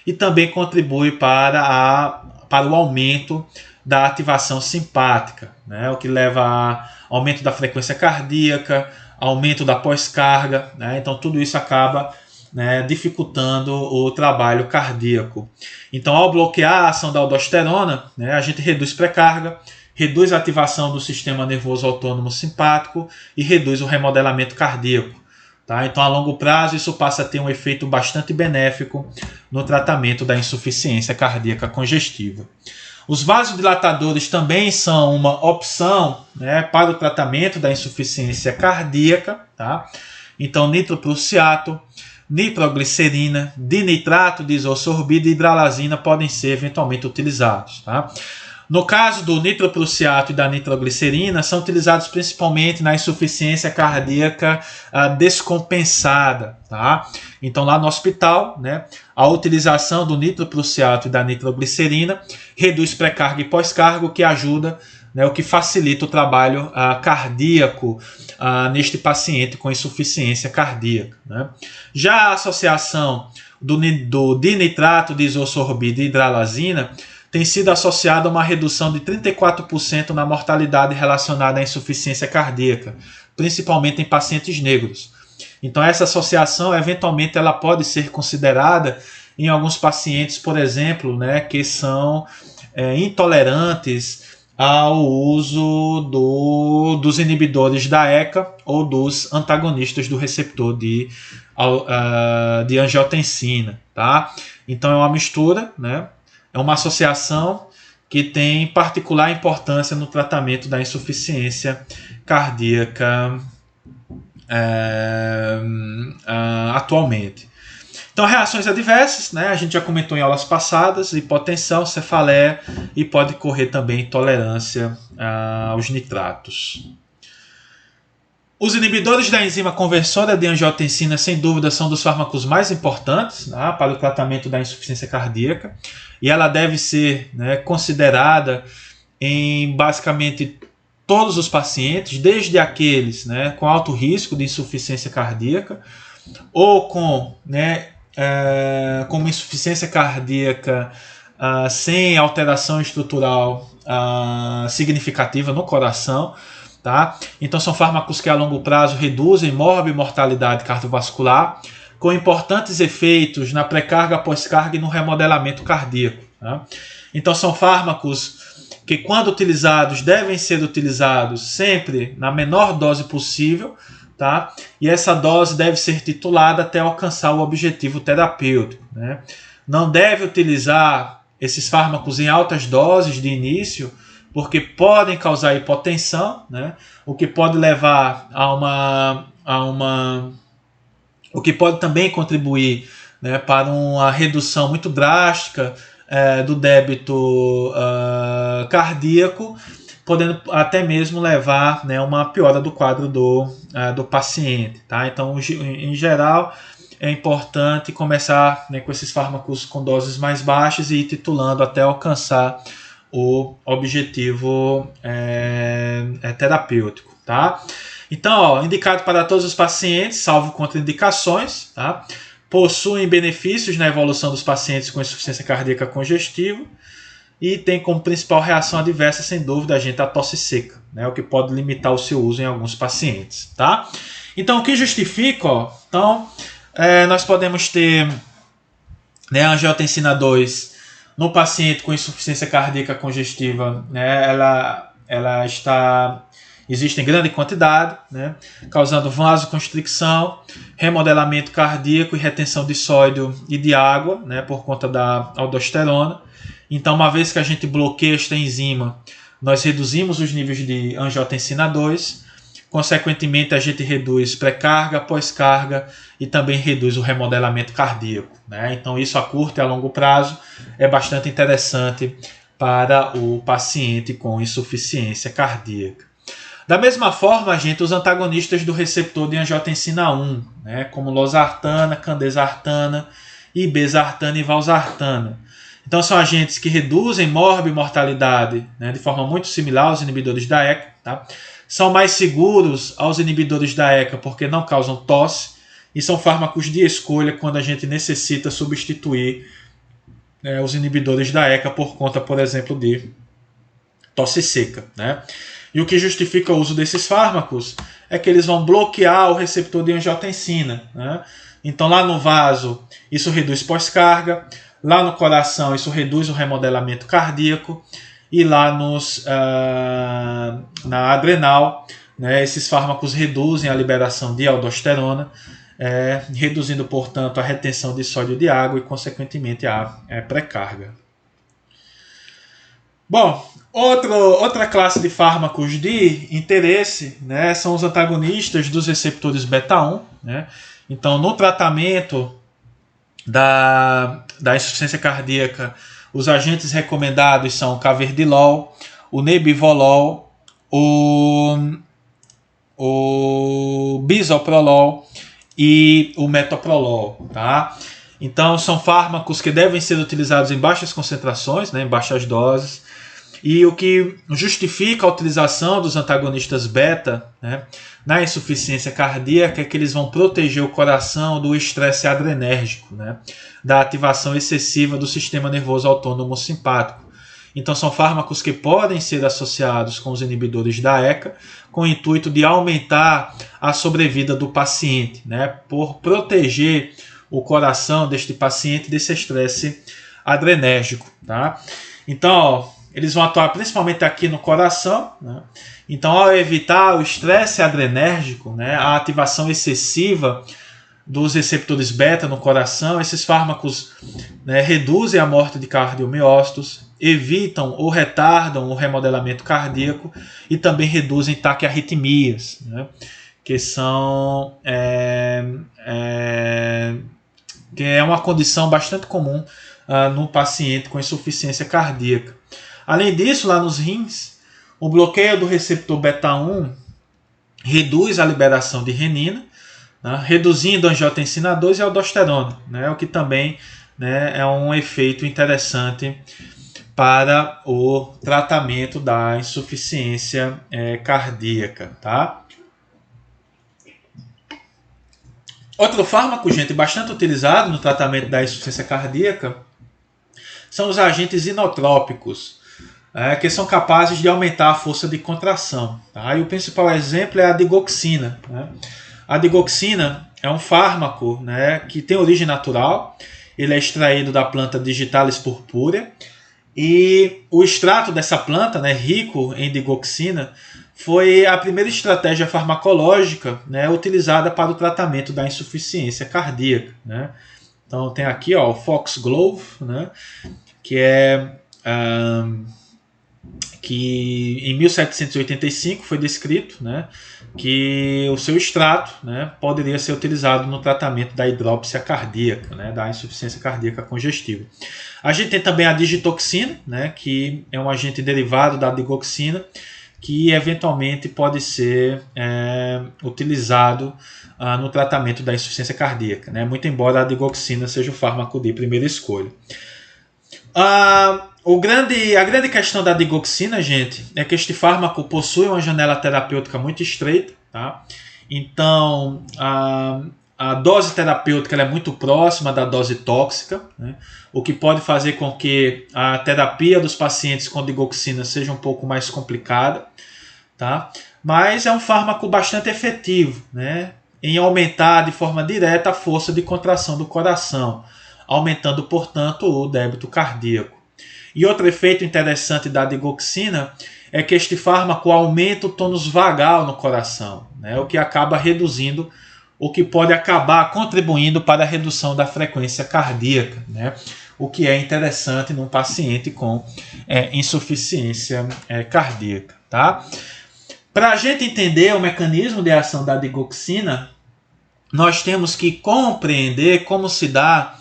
e também contribui para o aumento da ativação simpática, né, o que leva a aumento da frequência cardíaca, aumento da pós-carga, né, então tudo isso acaba, né, dificultando o trabalho cardíaco. Então, ao bloquear a ação da aldosterona, né, a gente reduz pré-carga, reduz a ativação do sistema nervoso autônomo simpático e reduz o remodelamento cardíaco. Tá? Então, a longo prazo, isso passa a ter um efeito bastante benéfico no tratamento da insuficiência cardíaca congestiva. Os vasodilatadores também são uma opção, né, para o tratamento da insuficiência cardíaca. Tá? Então, nitroprussiato, nitroglicerina, dinitrato de isosorbida e hidralazina podem ser eventualmente utilizados. Tá? No caso do nitroprussiato e da nitroglicerina, são utilizados principalmente na insuficiência cardíaca descompensada. Tá? Então, lá no hospital, né, a utilização do nitroprussiato e da nitroglicerina reduz pré-carga e pós-carga, o que ajuda, né, o que facilita o trabalho cardíaco neste paciente com insuficiência cardíaca. Né? Já a associação do dinitrato de isosorbida e hidralazina tem sido associada a uma redução de 34% na mortalidade relacionada à insuficiência cardíaca, principalmente em pacientes negros. Então, essa associação, eventualmente, ela pode ser considerada em alguns pacientes, por exemplo, né, que são intolerantes ao uso dos inibidores da ECA ou dos antagonistas do receptor de angiotensina. Tá? Então, é uma mistura, né? É uma associação que tem particular importância no tratamento da insuficiência cardíaca atualmente. Então, reações adversas, né? A gente já comentou em aulas passadas: hipotensão, cefaleia e pode correr também intolerância aos nitratos. Os inibidores da enzima conversora de angiotensina, sem dúvida, são dos fármacos mais importantes, né, para o tratamento da insuficiência cardíaca, e ela deve ser, né, considerada em basicamente todos os pacientes, desde aqueles, né, com alto risco de insuficiência cardíaca ou com, né, com uma insuficiência cardíaca sem alteração estrutural significativa no coração. Tá? Então, são fármacos que a longo prazo reduzem morbimortalidade cardiovascular, com importantes efeitos na pré-carga, pós-carga e no remodelamento cardíaco. Tá? Então, são fármacos que, quando utilizados, devem ser utilizados sempre na menor dose possível, tá? E essa dose deve ser titulada até alcançar o objetivo terapêutico. Né? Não deve utilizar esses fármacos em altas doses de início, porque podem causar hipotensão, né? O que pode levar o que pode também contribuir, né, para uma redução muito drástica do débito cardíaco, podendo até mesmo levar, né, uma piora do quadro do paciente. Tá? Então, em geral, é importante começar, né, com esses fármacos com doses mais baixas e ir titulando até alcançar o objetivo terapêutico. Tá? Então, indicado para todos os pacientes, salvo contraindicações, tá? Possuem benefícios na evolução dos pacientes com insuficiência cardíaca congestiva e tem como principal reação adversa, sem dúvida, a tosse seca, né? O que pode limitar o seu uso em alguns pacientes. Tá? Então, o que justifica? Então, nós podemos ter, né, a angiotensina 2 no paciente com insuficiência cardíaca congestiva, né, existe em grande quantidade, né, causando vasoconstricção, remodelamento cardíaco e retenção de sódio e de água, né, por conta da aldosterona. Então, uma vez que a gente bloqueia esta enzima, nós reduzimos os níveis de angiotensina 2, consequentemente a gente reduz pré-carga, pós-carga e também reduz o remodelamento cardíaco. Né? Então, isso a curto e a longo prazo é bastante interessante para o paciente com insuficiência cardíaca. Da mesma forma, os antagonistas do receptor de angiotensina 1, né, como losartana, candesartana, ibezartana e valsartana. Então, são agentes que reduzem morbimortalidade, né, de forma muito similar aos inibidores da ECA. Tá? São mais seguros aos inibidores da ECA porque não causam tosse e são fármacos de escolha quando a gente necessita substituir os inibidores da ECA por conta, por exemplo, de tosse seca. Né? E o que justifica o uso desses fármacos é que eles vão bloquear o receptor de angiotensina. Né? Então, lá no vaso, isso reduz pós-carga. Lá no coração, isso reduz o remodelamento cardíaco. E lá na adrenal, né, esses fármacos reduzem a liberação de aldosterona reduzindo, portanto, a retenção de sódio de água e, consequentemente, a pré-carga. Bom, outra classe de fármacos de interesse, né, são os antagonistas dos receptores beta-1. Né? Então, no tratamento da insuficiência cardíaca, os agentes recomendados são o carvedilol, o nebivolol, o bisoprolol e o metoprolol. Tá? Então, são fármacos que devem ser utilizados em baixas concentrações, né, em baixas doses. E o que justifica a utilização dos antagonistas beta, né, na insuficiência cardíaca é que eles vão proteger o coração do estresse adrenérgico, né, da ativação excessiva do sistema nervoso autônomo simpático. Então são fármacos que podem ser associados com os inibidores da ECA com o intuito de aumentar a sobrevida do paciente, né, por proteger o coração deste paciente desse estresse adrenérgico. Tá? Então, eles vão atuar principalmente aqui no coração. Né? Então, ao evitar o estresse adrenérgico, né, a ativação excessiva dos receptores beta no coração, esses fármacos, né, reduzem a morte de cardiomiócitos, evitam ou retardam o remodelamento cardíaco e também reduzem taquiarritmias, né, que são que é uma condição bastante comum no paciente com insuficiência cardíaca. Além disso, lá nos rins, o bloqueio do receptor beta-1 reduz a liberação de renina, né, reduzindo a angiotensina 2 e a aldosterona, né, o que também, né, é um efeito interessante para o tratamento da insuficiência cardíaca. Tá? Outro fármaco, gente, bastante utilizado no tratamento da insuficiência cardíaca são os agentes inotrópicos, que são capazes de aumentar a força de contração. Tá? E o principal exemplo é a digoxina. Né? A digoxina é um fármaco, né, que tem origem natural, ele é extraído da planta Digitalis purpurea, e o extrato dessa planta, né, rico em digoxina, foi a primeira estratégia farmacológica, né, utilizada para o tratamento da insuficiência cardíaca. Né? Então tem aqui ó, o Foxglove, né, que em 1785 foi descrito, né, que o seu extrato, né, poderia ser utilizado no tratamento da hidrópsia cardíaca, né, da insuficiência cardíaca congestiva. A gente tem também a digitoxina, né, que é um agente derivado da digoxina, que eventualmente pode ser utilizado no tratamento da insuficiência cardíaca, né, muito embora a digoxina seja o fármaco de primeira escolha. A grande questão da digoxina, gente, é que este fármaco possui uma janela terapêutica muito estreita. Tá? Então, a dose terapêutica é muito próxima da dose tóxica, né? O que pode fazer com que a terapia dos pacientes com digoxina seja um pouco mais complicada. Tá? Mas é um fármaco bastante efetivo, né, em aumentar de forma direta a força de contração do coração, aumentando, portanto, o débito cardíaco. E outro efeito interessante da digoxina é que este fármaco aumenta o tônus vagal no coração, né, o que acaba reduzindo, o que pode acabar contribuindo para a redução da frequência cardíaca, né, o que é interessante num paciente com insuficiência cardíaca. Tá? Para a gente entender o mecanismo de ação da digoxina, nós temos que compreender como se dá,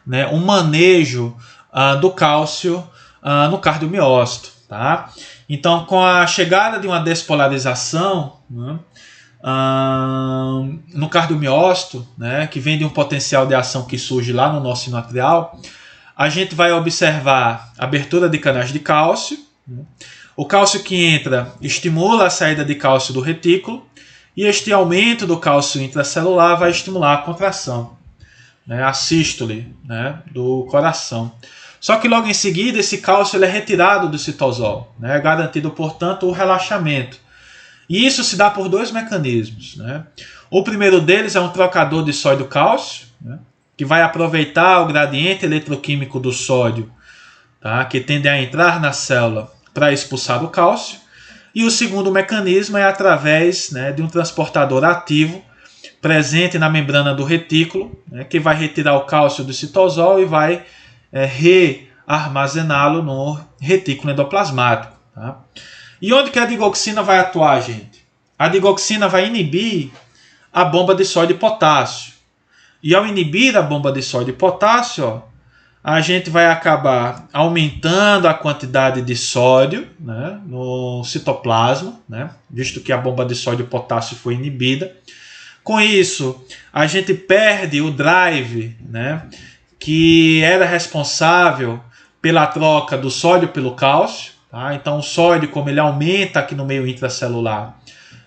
né, um manejo do cálcio no cardiomiócito. Tá? Então, com a chegada de uma despolarização, né, no cardiomiócito, né, que vem de um potencial de ação que surge lá no nosso sino atrial, a gente vai observar a abertura de canais de cálcio. Né? O cálcio que entra estimula a saída de cálcio do retículo, e este aumento do cálcio intracelular vai estimular a contração, né, a sístole, né, do coração. Só que logo em seguida esse cálcio ele é retirado do citosol, né, garantindo, portanto, o relaxamento. E isso se dá por dois mecanismos. Né? O primeiro deles é um trocador de sódio-cálcio, né, que vai aproveitar o gradiente eletroquímico do sódio, tá, que tende a entrar na célula para expulsar o cálcio. E o segundo mecanismo é através, né, de um transportador ativo presente na membrana do retículo, né, que vai retirar o cálcio do citosol e vai rearmazená-lo no retículo endoplasmático. Tá? E onde que a digoxina vai atuar, gente? A digoxina vai inibir a bomba de sódio e potássio. E ao inibir a bomba de sódio e potássio, ó, a gente vai acabar aumentando a quantidade de sódio, né, no citoplasma, né, visto que a bomba de sódio e potássio foi inibida. Com isso, a gente perde o drive, né, que era responsável pela troca do sódio pelo cálcio. Tá? Então, o sódio, como ele aumenta aqui no meio intracelular,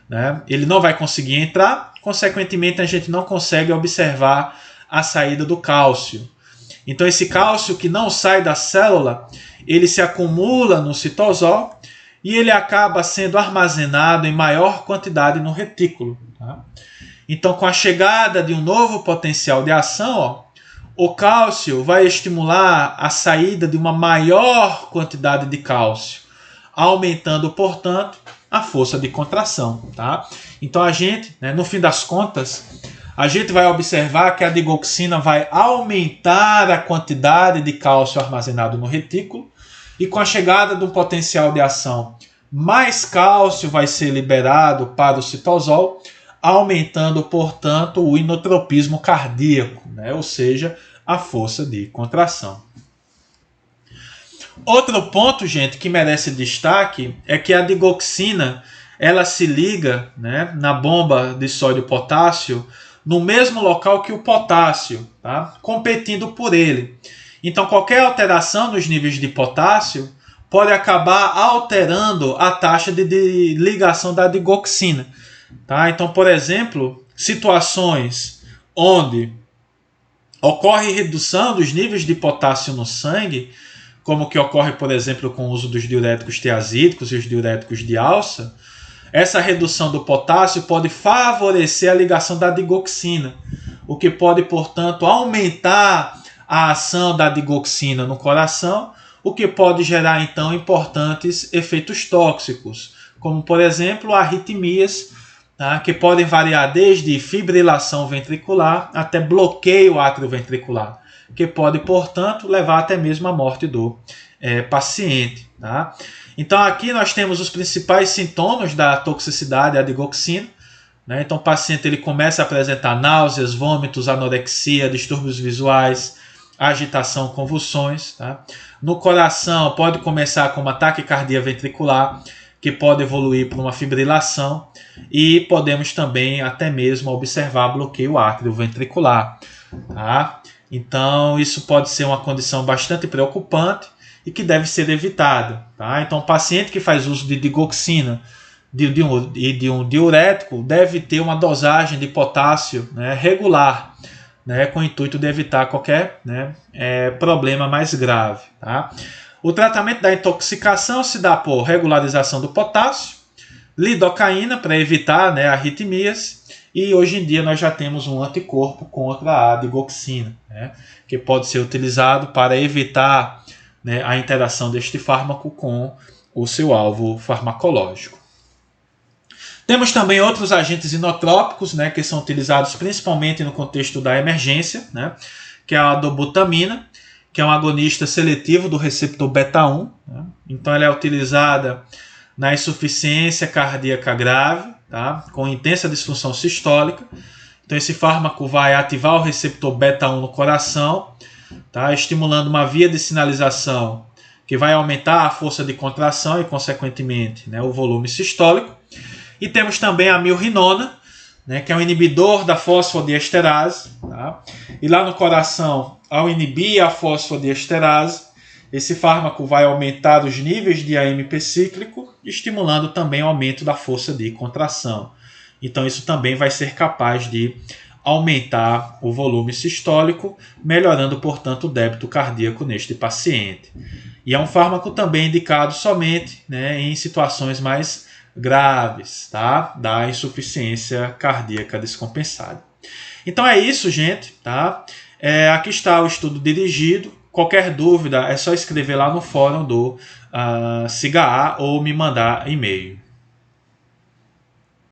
né, ele não vai conseguir entrar, consequentemente, a gente não consegue observar a saída do cálcio. Então, esse cálcio que não sai da célula, ele se acumula no citosol e ele acaba sendo armazenado em maior quantidade no retículo. Tá? Então, com a chegada de um novo potencial de ação, ó, o cálcio vai estimular a saída de uma maior quantidade de cálcio, aumentando, portanto, a força de contração. Tá? Então, a gente, né, no fim das contas, a gente vai observar que a digoxina vai aumentar a quantidade de cálcio armazenado no retículo e com a chegada de um potencial de ação, mais cálcio vai ser liberado para o citosol, aumentando, portanto, o inotropismo cardíaco, né? Ou seja, a força de contração. Outro ponto, gente, que merece destaque é que a digoxina ela se liga, né, na bomba de sódio e potássio no mesmo local que o potássio, tá? Competindo por ele. Então, qualquer alteração nos níveis de potássio pode acabar alterando a taxa de ligação da digoxina. Tá? Então, por exemplo, situações onde ocorre redução dos níveis de potássio no sangue, como que ocorre, por exemplo, com o uso dos diuréticos tiazídicos e os diuréticos de alça, essa redução do potássio pode favorecer a ligação da digoxina, o que pode, portanto, aumentar a ação da digoxina no coração, o que pode gerar, então, importantes efeitos tóxicos, como, por exemplo, arritmias, tá, que podem variar desde fibrilação ventricular até bloqueio atrioventricular, que pode, portanto, levar até mesmo à morte do paciente. Tá? Então, aqui nós temos os principais sintomas da toxicidade à digoxina. Né? Então, o paciente ele começa a apresentar náuseas, vômitos, anorexia, distúrbios visuais, agitação, convulsões. Tá? No coração, pode começar com uma taquicardia ventricular, que pode evoluir para uma fibrilação, e podemos também até mesmo observar bloqueio atrioventricular. Tá? Então, isso pode ser uma condição bastante preocupante e que deve ser evitada. Tá? Então, o paciente que faz uso de digoxina e de um diurético deve ter uma dosagem de potássio, né, regular, né, com o intuito de evitar qualquer, né, problema mais grave. Tá? O tratamento da intoxicação se dá por regularização do potássio, lidocaína para evitar, né, arritmias, e hoje em dia nós já temos um anticorpo contra a digoxina, né, que pode ser utilizado para evitar, né, a interação deste fármaco com o seu alvo farmacológico. Temos também outros agentes inotrópicos, né, que são utilizados principalmente no contexto da emergência, né, que é a dobutamina, que é um agonista seletivo do receptor beta-1. Né? Então, ela é utilizada na insuficiência cardíaca grave, tá? Com intensa disfunção sistólica. Então, esse fármaco vai ativar o receptor beta-1 no coração, tá? Estimulando uma via de sinalização que vai aumentar a força de contração e, consequentemente, né, o volume sistólico. E temos também a milrinona, né, que é um inibidor da fosfodiesterase. Tá? E lá no coração, ao inibir a fosfodiesterase, esse fármaco vai aumentar os níveis de AMP cíclico, estimulando também o aumento da força de contração. Então, isso também vai ser capaz de aumentar o volume sistólico, melhorando, portanto, o débito cardíaco neste paciente. E é um fármaco também indicado somente, né, em situações mais graves, tá? Da insuficiência cardíaca descompensada. Então é isso, gente. Tá? Aqui está o estudo dirigido. Qualquer dúvida é só escrever lá no fórum do SIGA ou me mandar e-mail.